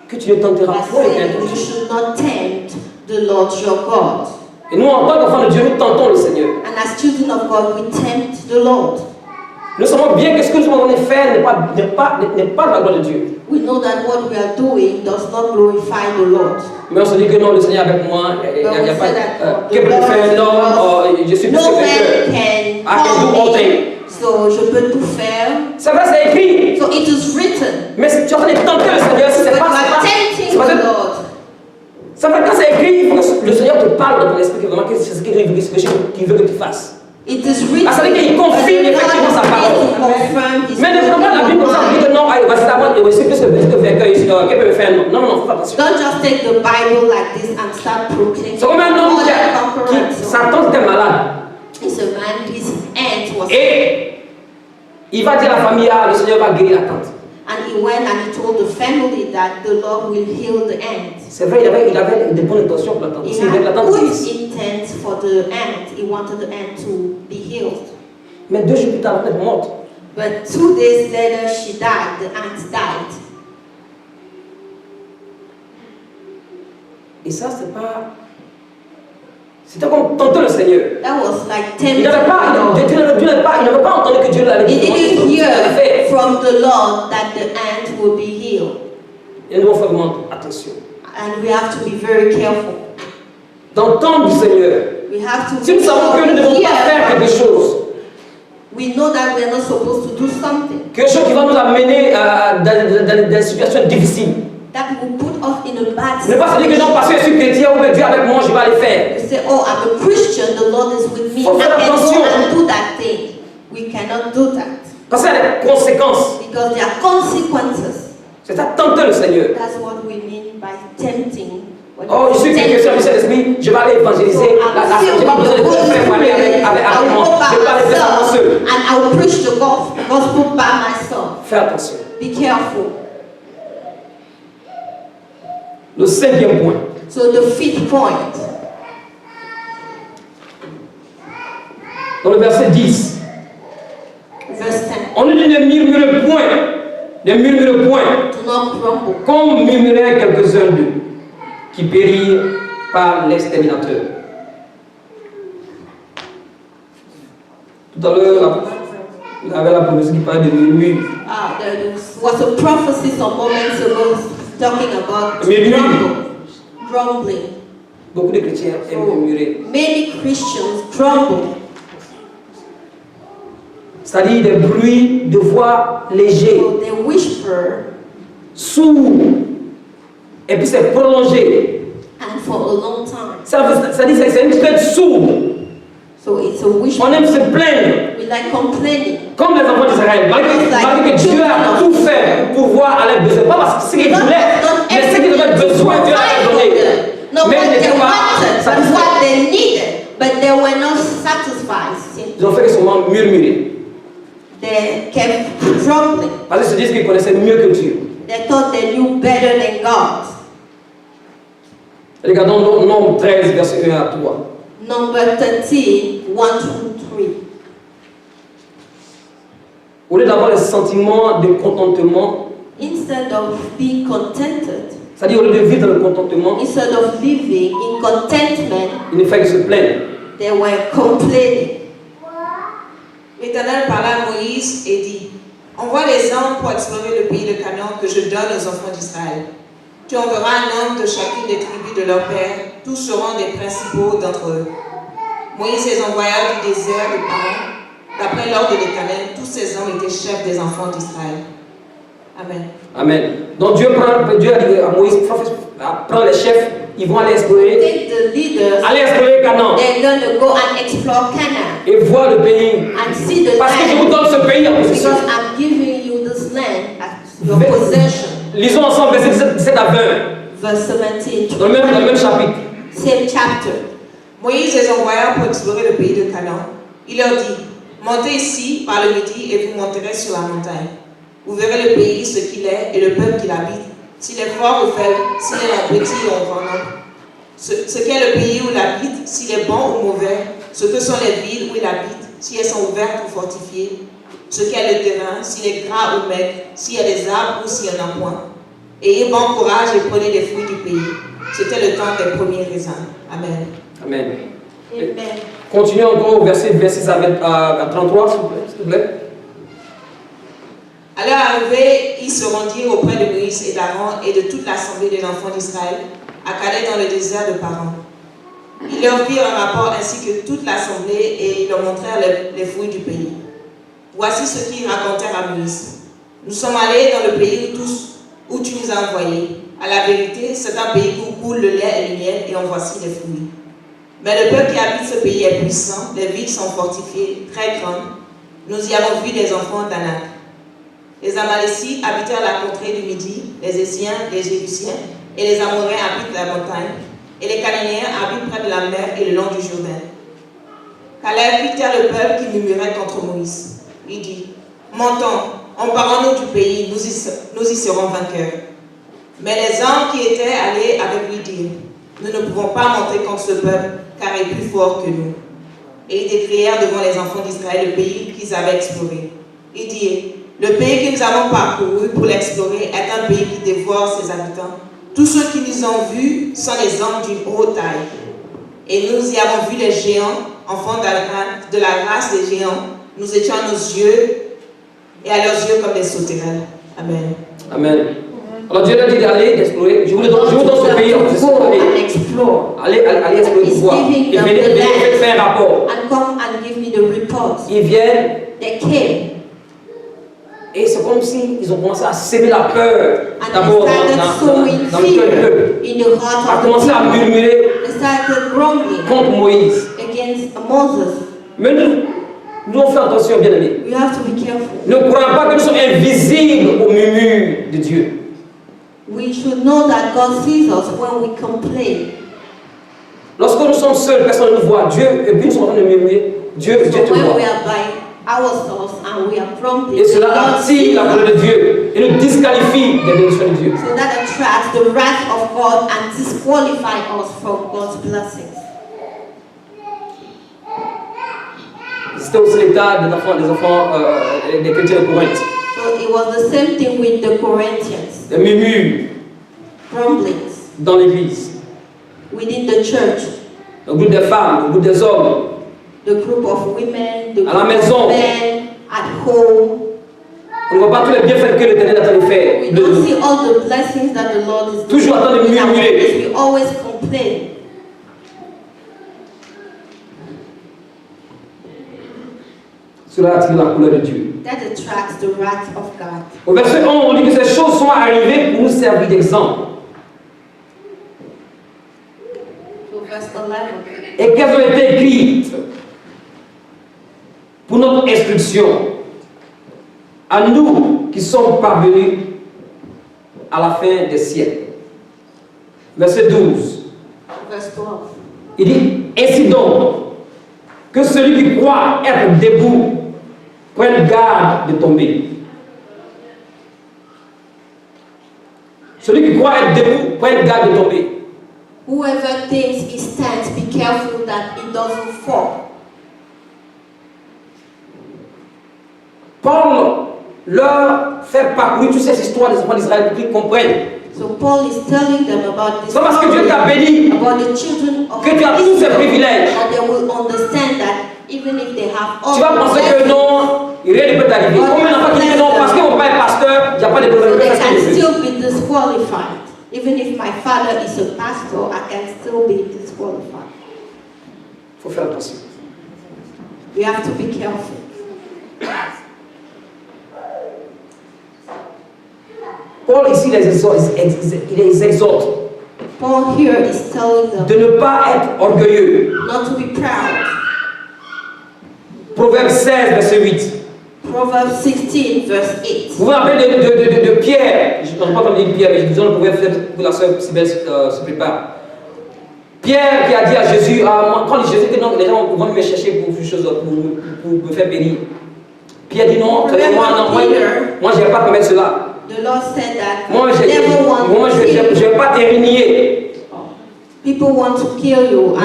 Que tu ne tenteras by point saying, ton you Dieu. should not tempt the Lord your God. Et nous, en tant qu'enfants de Dieu, nous tentons le Seigneur. And as children of God, we tempt the Lord. Nous savons bien que ce que nous sommes en train de faire n'est pas la gloire de Dieu. We know that what we are doing does not glorify the Lord. Mais on se dit que non, le Seigneur est avec moi, il n'y a pas. Que peut faire un homme? Je suis plus No que man vainqueur. can I can do all harm me, things. so je peux tout faire. C'est vrai, c'est écrit. So it is written. Mais si tu es en train de tenter le Seigneur, si But c'est you pas. are tempting the Lord. Ça veut dire quand c'est écrit, il faut que le Seigneur te parle dans ton esprit, que vraiment c'est ce qu'il veut que tu fasses. It is written. Ah, ça veut dire qu'il confirme effectivement sa parole. Mais ne prends pas la Bible comme ça, on dit que non, voici la bonne, je suis plus que vainqueur ici, qu'est-ce que peut faire? Non, non, non, faut attention. Don't just take the Bible like this and start proclaiming. C'est comme un homme sa tante était malade. It's a man, his aunt was. Et il va dire à la famille, ah, le Seigneur va guérir la tante. And he went and he told the family that the Lord will heal the aunt. C'est vrai, il avait des bonnes intentions pour la tante. He Il voulait que la had tante good guérisse. intent for the aunt. He wanted the aunt to be healed. Mais 2 jours plus tard, elle est morte. But 2 days later, she died. The aunt died. Et ça, c'est pas. C'était comme tenter le Seigneur. That was like Il tempting n'avait pas, the Lord. il n'avait pas entendu que Dieu l'avait dit. He didn't Il l'avait hear fait. from the Lord that the aunt will be healed. Et nous devons faire vraiment attention. And we have to be very careful. D'entendre du Seigneur. We have to Si nous savons que nous ne devons pas faire quelque chose, we know that we are not supposed to do something quelque chose qui va nous amener dans des situations difficiles. that will put us in a bad Ne pas se dire que non, parce que je suis chrétien ou que Dieu est avec moi, je vais aller faire. You say, oh, I'm a Christian, the Lord is with me, Faut I faire can attention. go and do that thing. We cannot do that Parce qu'il y a des conséquences. because there are consequences. C'est ça, tenter le Seigneur. That's what we mean by tempting. When Oh, je suis chrétien du Saint-Esprit, je vais aller évangéliser. Je n'ai pas besoin de te faire parler avec moi. Je vais aller faire ça seul. and I will preach the gospel by myself. Fais attention. Be careful. Le 5e point. So the 5th point, Dans le verset 10. verse 10. On nous dit ne murmure point. Ne murmure point. Do not grumble. Comme murmuraient quelques-uns d'eux, qui périrent par l'exterminateur. Tout à l'heure, il y avait la prophétie qui parlait de murmure. There was a prophecy some moments ago talking about grumbling. Beaucoup de chrétiens aiment murmurer. Many Christians grumble. C'est-à-dire des bruits de voix légers, So they whisper, sourds, et puis c'est prolongé. and for a long time. C'est-à-dire que c'est une plainte sourde. So it's a whisper. On aime se plaindre, We like complaining. comme les enfants d'Israël, malgré que Dieu a tout fait pour voir à leurs besoins. Pas parce que c'est ce qu'ils voulaient, mais ce qu'ils avaient besoin, Dieu a donné. No, Mais what ils they n'étaient pas wanted, but satisfaits. what they needed, but they were not satisfied. Ils ont fait que seulement murmurer. They kept grumbling. Parce qu'ils se disent qu'ils connaissaient mieux que Dieu. They thought they knew better than God. Regardons Nombre 13, verset 1 à 3. Number 13, 1 through 3. Au lieu d'avoir le sentiment de contentement, Instead of being contented, c'est-à-dire au lieu de vivre dans le contentement, instead of living in contentment, ils ne font que se plaindre. they were complaining. L'Éternel parla à Moïse et dit, envoie les hommes pour explorer le pays de Canaan que je donne aux enfants d'Israël. Tu enverras un homme de chacune des tribus de leur père, tous seront des principaux d'entre eux. Moïse les envoya du désert de Paran. D'après l'ordre de l'Éternel, tous ces hommes étaient chefs des enfants d'Israël. Amen. Amen. Donc Dieu a dit à Moïse, prends les chefs, ils vont aller explorer. Take the leaders, Allez explorer Canaan they're going to go and explore Canaan et voir le pays. and see the Parce que je vous land. donne ce pays en possession. Because I'm giving you this land as your possession. Lisons ensemble verset 17 à 20. Verse 17. Dans le même chapitre. Same chapter. Moïse les envoya pour explorer le pays de Canaan. Il leur dit, montez ici par le midi et vous monterez sur la montagne. Vous verrez le pays, ce qu'il est et le peuple qui l'habite, s'il est fort ou faible, s'il est petit ou en grand nombre. Ce qu'est le pays où il habite, s'il est bon ou mauvais, ce que sont les villes où il habite, si elles sont ouvertes ou fortifiées, ce qu'est le terrain, s'il est gras ou maigre, s'il y a des arbres ou s'il n'y en a point. Ayez bon courage et prenez les fruits du pays. C'était le temps des premiers raisins. Amen. Amen. Amen. Continuons encore au verset 26 à 33, s'il vous plaît. À leur arrivée, ils se rendirent auprès de Moïse et d'Aaron et de toute l'assemblée des enfants d'Israël, à Calais dans le désert de Paran. Ils leur firent un rapport ainsi que toute l'assemblée et ils leur montrèrent les fruits du pays. Voici ce qu'ils racontèrent à Moïse. Nous sommes allés dans le pays où tu nous as envoyés. À la vérité, c'est un pays où coule le lait et le miel et en voici les fruits. Mais le peuple qui habite ce pays est puissant, les villes sont fortifiées, très grandes. Nous y avons vu des enfants d'Anak. Les Amalécites habitèrent la contrée du Midi, les Essiens, les Jébusiens et les Amoréens habitent la montagne, et les Cananéens habitent près de la mer et le long du Jourdain. Caleb fit taire le peuple qui murmurait contre Moïse. Il dit, montons, emparons-nous du pays, nous y serons vainqueurs. Mais les hommes qui étaient allés avec lui dirent, nous ne pouvons pas monter contre ce peuple, car il est plus fort que nous. Et ils décrièrent devant les enfants d'Israël le pays qu'ils avaient exploré. Ils dirent, le pays que nous avons parcouru pour l'explorer est un pays qui dévore ses habitants. Tous ceux qui nous ont vus sont des hommes d'une haute taille. Et nous y avons vu les géants, enfants de la race des géants. Nous étions à nos yeux et à leurs yeux comme des sauterelles. Amen. Amen. Alors Dieu leur dit d'aller explorer. Je vous donne ce pays. Allez explorer pour voir. Ils viennent faire un rapport. And come and give me the report. Ils viennent. They came. Et c'est comme s'ils ont commencé à s'aimer la peur d'abord dans le cœur du peuple. À commencer à murmurer contre Moïse. Mais nous on fait attention, bien aimés. Ne croyons pas que nous sommes invisibles au murmure de Dieu. We should know that God sees us when we complain. Lorsque nous sommes seuls, personne ne nous voit. Dieu, et puis nous sommes en train de murmurer. Dieu te voit. Et cela attire la colère de Dieu et nous disqualifie des bénédictions de Dieu. So that attracts the wrath of God and disqualifies us from God's blessings. C'était aussi l'état des chrétiens de Corinthe. So it was the same thing with the Corinthians. Des murmures Grumblings dans l'église. within the church. Le groupe des femmes, le groupe des hommes. The group of women, the À la group maison. of men, at home. On ne voit pas tous les bienfaits que l'Éternel est en train de faire. We don't see all the blessings that the Lord is doing. Toujours en train de in our murmurer. lives. We always complain. Cela attire la colère de Dieu. That attracts the wrath of God. Au verset 11, on dit que ces choses sont arrivées pour nous servir d'exemple. So verse 11. Et qu'elles ont été écrites pour notre instruction, à nous qui sommes parvenus à la fin des siècles. Verset 12. Verse 12. Il dit, ainsi donc, que celui qui croit être debout prenne garde de tomber. Celui qui croit être debout prenne garde de tomber. Whoever thinks he stands, be careful that he doesn't fall. Paul leur fait parcourir toutes ces histoires des enfants d'Israël pour qu'ils comprennent. So Paul is telling them about this C'est parce que Dieu t'a béni about the children of que tu as tous ces privilèges. that they will understand that even if they have all Tu vas penser que non, rien ne peut t'arriver. Combien d'enfants qui disent non, parce que mon père est pasteur, il n'y a pas de so problème. they can still be disqualified. Even if my father is a pastor, I can still be disqualified. Il faut faire attention. We have to be careful. Paul ici il les exhorte Paul here is telling them de ne pas être orgueilleux. not to be proud. Proverbe 16, verset 8. Proverbs 16, verse 8. Vous vous rappelez de Pierre? Je n'ai pas entendu de Pierre, mais je vous pouvez faire pour la soeur Sybelle se prépare. Pierre qui a dit à Jésus, quand Jésus dit non, les gens vont me chercher pour une chose, pour me faire bénir. Pierre dit non, moi je ne vais pas commettre cela. The Lord said that Moi je ne vais pas te renier. people want to kill you. And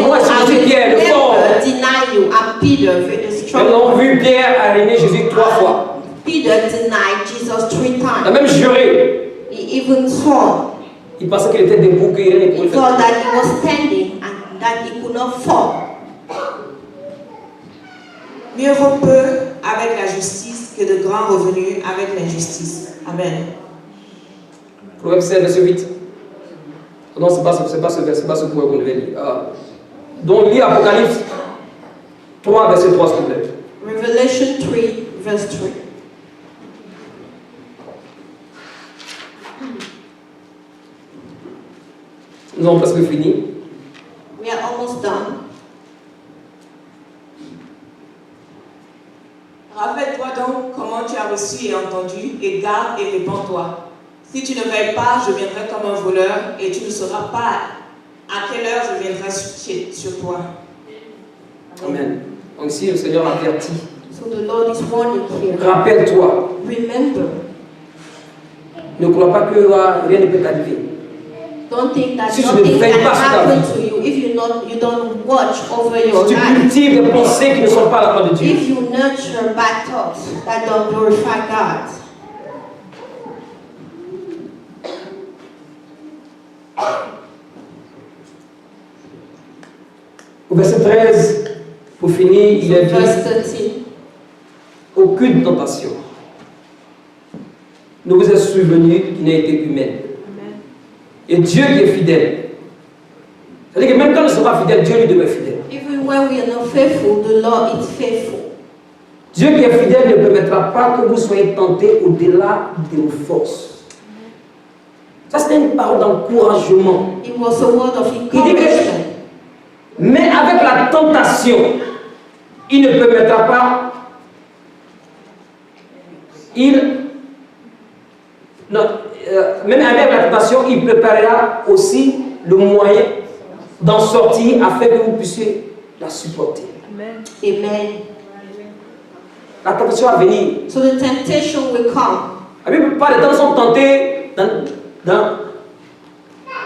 Moi, I c'est Pierre, le will fort. never deny you. I'm Peter, the Ils strong. ont vu Pierre renier Jésus 3 fois. Peter denied Jesus 3 Il a times. même juré. He even swore. Il pensait qu'il était debout, qu'il allait He pouvoir thought faire. that he was standing and that he could not fall. Mieux vaut peu avec la justice que de grands revenus avec l'injustice. Amen. Proverbe 7, verset 8. Non, c'est pas ce verset, c'est pas ce point qu'on devait lire. Donc, lis Apocalypse 3, verset 3, s'il vous plaît. Revelation 3, verse 3. Nous avons presque fini. We are almost done. Rappelle-toi donc comment tu as reçu et entendu, et garde et répands-toi. Si tu ne veilles pas, je viendrai comme un voleur, et tu ne sauras pas à quelle heure je viendrai sur toi. Amen. Donc ici, le Seigneur avertit. So the Lord is warning here. Rappelle-toi. Remember. Ne crois pas que rien ne peut t'arriver. Don't think that Si tu nothing ne veilles can pas sur ta happen vie. to you if you don't watch over your Si tu life. cultives des pensées qui ne sont pas la part de Dieu. If you nurture bad thoughts that don't glorify God. Au verset 13, pour finir, il est dit Verse 13. aucune tentation ne vous est survenue qui n'a été humaine. Amen. Et Dieu qui est fidèle. C'est-à-dire que même quand nous ne sommes pas fidèles, Dieu lui demeure fidèle. Even when we are not faithful, the Lord is faithful. Dieu qui est fidèle ne permettra pas que vous soyez tentés au-delà de vos forces. Ça, c'était une parole d'encouragement. It was a word of Il dit que, encouragement. mais avec la tentation, il ne permettra pas. Même avec la tentation, il préparera aussi le moyen d'en sortir afin que vous puissiez la supporter. Amen. Amen. La tentation va venir. So the temptation will come. La Bible parle de temps sont tentés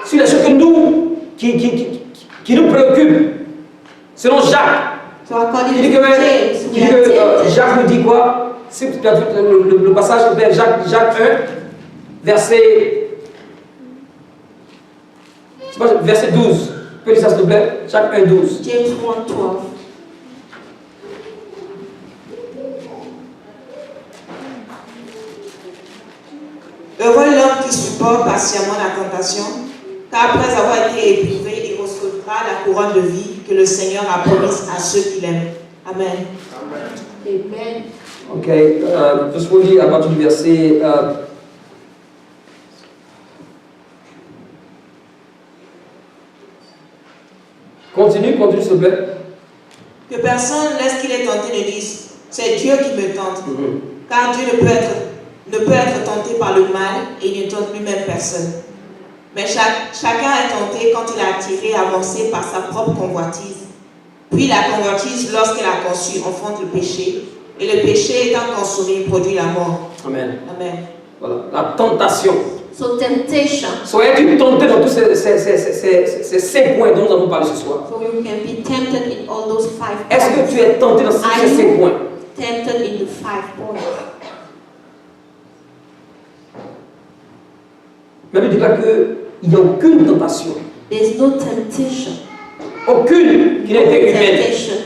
sur les choses que nous, qui nous préoccupent. Selon Jacques, So according il dit to que, James, we are tempted. Jacques nous dit quoi? Si tu as le passage de Jacques 1, verset 12. Tu peux lire ça s'il te plaît? Jacques 1, 12. James 1:12. Heureux l'homme qui supporte patiemment la tentation, car après avoir été éprouvé, il recevra la couronne de vie que le Seigneur a promise à ceux qui l'aiment. Amen. Amen. Okay, just we'll read about the verset. Continue s'il te plaît. Que personne, lorsqu'il est tenté, ne dise c'est Dieu qui me tente. Car Dieu ne peut être tenté par le mal et il ne tente lui-même personne. Mais chacun est tenté quand il est attiré, avancé par sa propre convoitise. Puis la convoitise, lorsqu'elle a conçu, enfante le péché. Et le péché étant consumé, produit la mort. Amen. Amen. Voilà, la tentation. So temptation. Soyez-tu tenté dans tous ces 5 points dont nous avons parlé ce soir? So you can be tempted in all those 5 points. Est-ce que tu es tenté dans Are ces 5 you points? tempted in the 5 points? La Bible dit là qu'il n'y a aucune tentation. There's no temptation. Aucune qui n'a été humaine.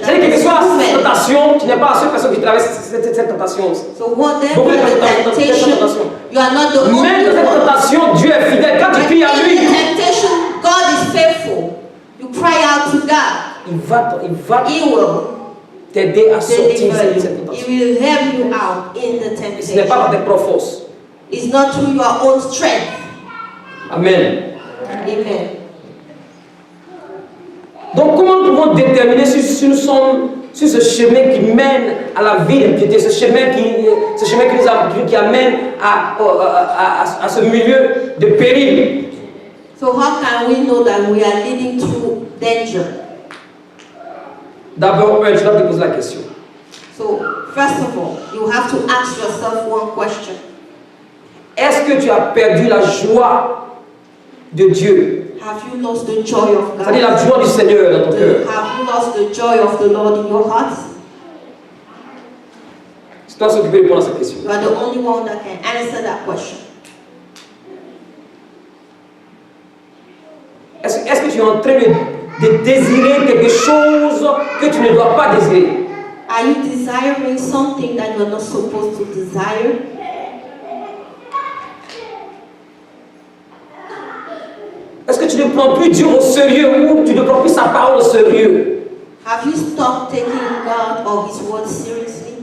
C'est-à-dire que soit Human. cette tentation, tu n'es pas la seule personne qui traverse cette tentation. So whatever Beaucoup de the temptation, tentations. you are not the only Même dans cette one. tentation, Dieu est fidèle. Quand tu But cries à in lui, the temptation, God is faithful. You cry out to God. il va He will t'aider à sortir de deliver cette you. tentation. He will help you out in the Et ce n'est pas par temptation. tes propres forces. It's not through your own strength. Amen. Amen. Donc, comment nous pouvons déterminer si nous sommes sur ce chemin qui mène à la vie d'impiété, ce chemin qui amène à ce milieu de péril? So how can we know that we are leading to danger? D'abord, tu dois te poser la question. So first of all, you have to ask yourself one question. Est-ce que tu as perdu la joie de Dieu? Have you lost the joy of God? C'est-à-dire la joie du Seigneur dans ton cœur. Have you lost the joy of the Lord in your heart? C'est toi qui peux répondre à cette question. You are the only one that can answer that question. Est-ce que tu es en train de désirer quelque chose que tu ne dois pas désirer? Are you desiring something that you're not supposed to desire? Est-ce que tu ne prends plus Dieu au sérieux ou tu ne prends plus sa parole au sérieux? Have you stopped taking God or His word seriously?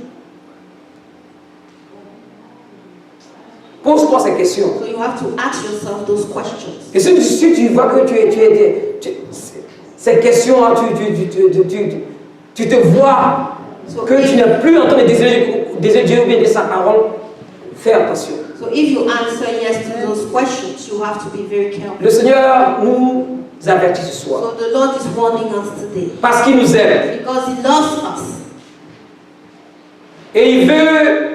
Pose-toi ces questions. So you have to ask yourself those questions. Et si tu vois que ces questions-là, tu te vois que tu n'es plus en train de désirer Dieu ou bien de sa parole, fais attention. So if you answer yes to those questions, you have to be very careful. Le Seigneur nous avertit ce soir. So the Lord is warning us today. Parce qu'il nous aime. Because He loves us. Et il veut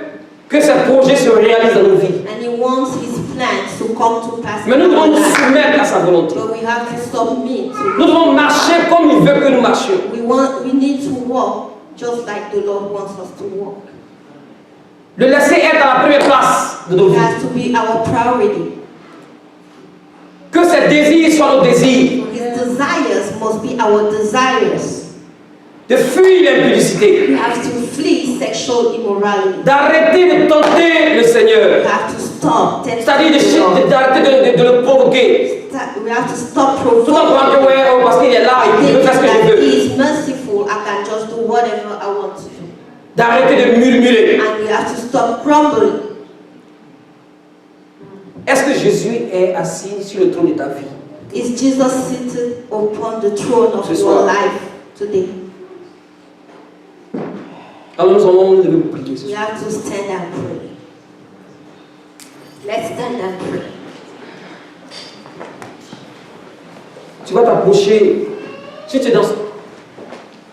que ces projets se réalisent dans nos vies. And He wants His plans to come to pass. Mais nous devons nous soumettre à sa volonté. But we have to submit to Nous devons marcher comme il veut que nous marchions. we need to walk just like the Lord wants us to walk. Le laisser être à la première place de nos It vies. has to be our priority. Que ses désirs soient nos désirs. His desires must be our desires. De fuir l'impudicité. We have to flee sexual immorality. D'arrêter de tenter le Seigneur. We have to stop tempting C'est-à-dire d'arrêter de le provoquer. We have to stop Tout en croyant que provoking. ouais, parce qu'il est là, il veut faire ce que je That veux. He is merciful, I can just do whatever I want to do. D'arrêter de murmurer. And we have to stop grumbling. Est-ce que Jésus est assis sur le trône de ta vie? Is Jesus seated upon the throne of Ce your soir. life today? Alors nous allons lever pour prier ce We soir. have to stand and pray. Let's stand and pray. Tu vas t'approcher. Si tu es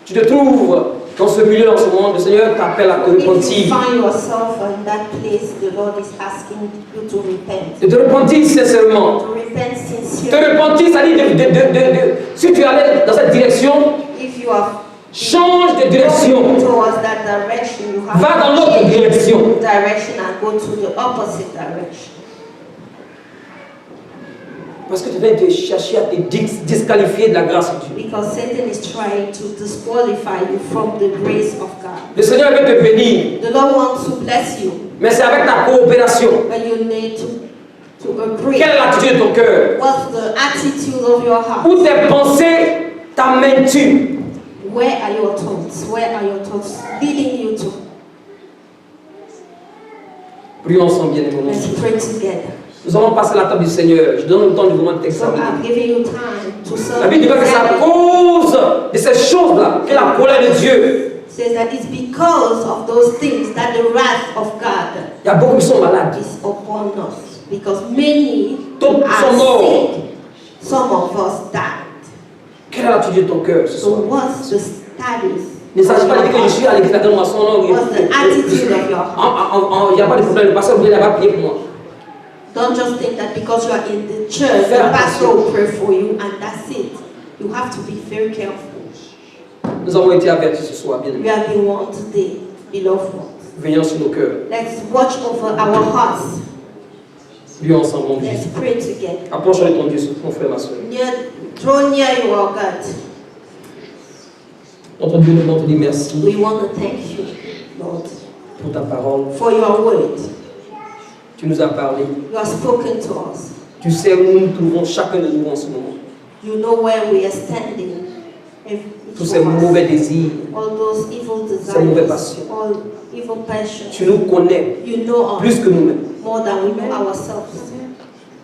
tu te trouves dans ce milieu en ce moment, le Seigneur t'appelle à te If you repentir. find yourself in that place, the Lord is asking you to repent. De te repentir sincèrement. To repent Te sincerely. repentir, c'est-à-dire si tu allais dans cette direction, If you have change de direction. going towards that direction, you have Va dans to l'autre change direction. direction and go to the opposite direction. Parce que tu viens de chercher à te disqualifier de la grâce de Dieu. Because Satan is trying to disqualify you from the grace of God. Le Seigneur veut te bénir, The Lord wants to bless you, mais c'est avec ta coopération. but you need to agree. Quelle est l'attitude de ton cœur? What's the attitude of your heart? Où tes pensées t'amènes-tu? Where are your thoughts? Where are your thoughts leading you to? Prions ensemble, bien-aimés. Let's pray together. Nous allons passer la table du Seigneur. Je donne le temps du moment de So t'examiner. I'm giving you time to serve. La Bible dit que c'est à cause de ces choses-là que la colère de Dieu. Says that it's because of those things that the wrath of God Il y a beaucoup qui sont malades. is upon us. Because many D'autres sont are morts. sick. Some of us died. Quelle est l'attitude de ton cœur ce So soir? what's the status? Il ne s'agit pas de dire que je suis à l'église à mon son nom. What's the attitude of your heart? Il n'y a pas de problème. Le pasteur va prier pour moi. Don't just think that because you are in the church, the pastor will pray for you and that's it. You have to be very careful. Nous avons été avertis ce soir, bien We aimés. have been warned today, beloved ones. Veillons sur nos cœurs. Let's watch over our hearts. Prions ensemble, mon Dieu. Let's pray together. Approche-toi de ton Dieu, mon frère, ma soeur. Draw near you, our God. Notre Dieu, nous te dit merci We want to thank you, Lord, pour ta parole. for your word. Tu nous as parlé. You have spoken to us. Tu sais où nous nous trouvons chacun de nous en ce moment. You know where we are standing. Tous ces mauvais désirs. All those evil Ces mauvais desires, passions. all evil passions. Tu nous connais You know us plus que nous-mêmes. more than we know ourselves.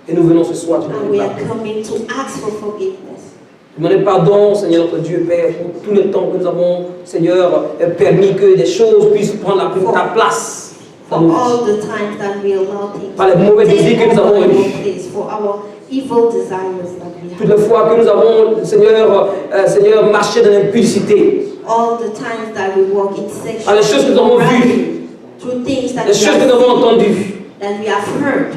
Et nous venons ce soir te And demander we are pardon. coming to ask for forgiveness. Demander pardon, Seigneur notre Dieu, Père, pour tout le temps que nous avons, Seigneur, permis que des choses puissent prendre ta place For dans nos vies. all the times that we allow things Par les mauvais to désirs take que nous avons over eus. our place, for our evil desires that we Toutes have. les fois que nous avons, Seigneur, marché dans l'impudicité, All the times that we walk in par les choses que nous avons vues, immorality, through things that les we choses que have nous avons seen, entendues, that we have heard.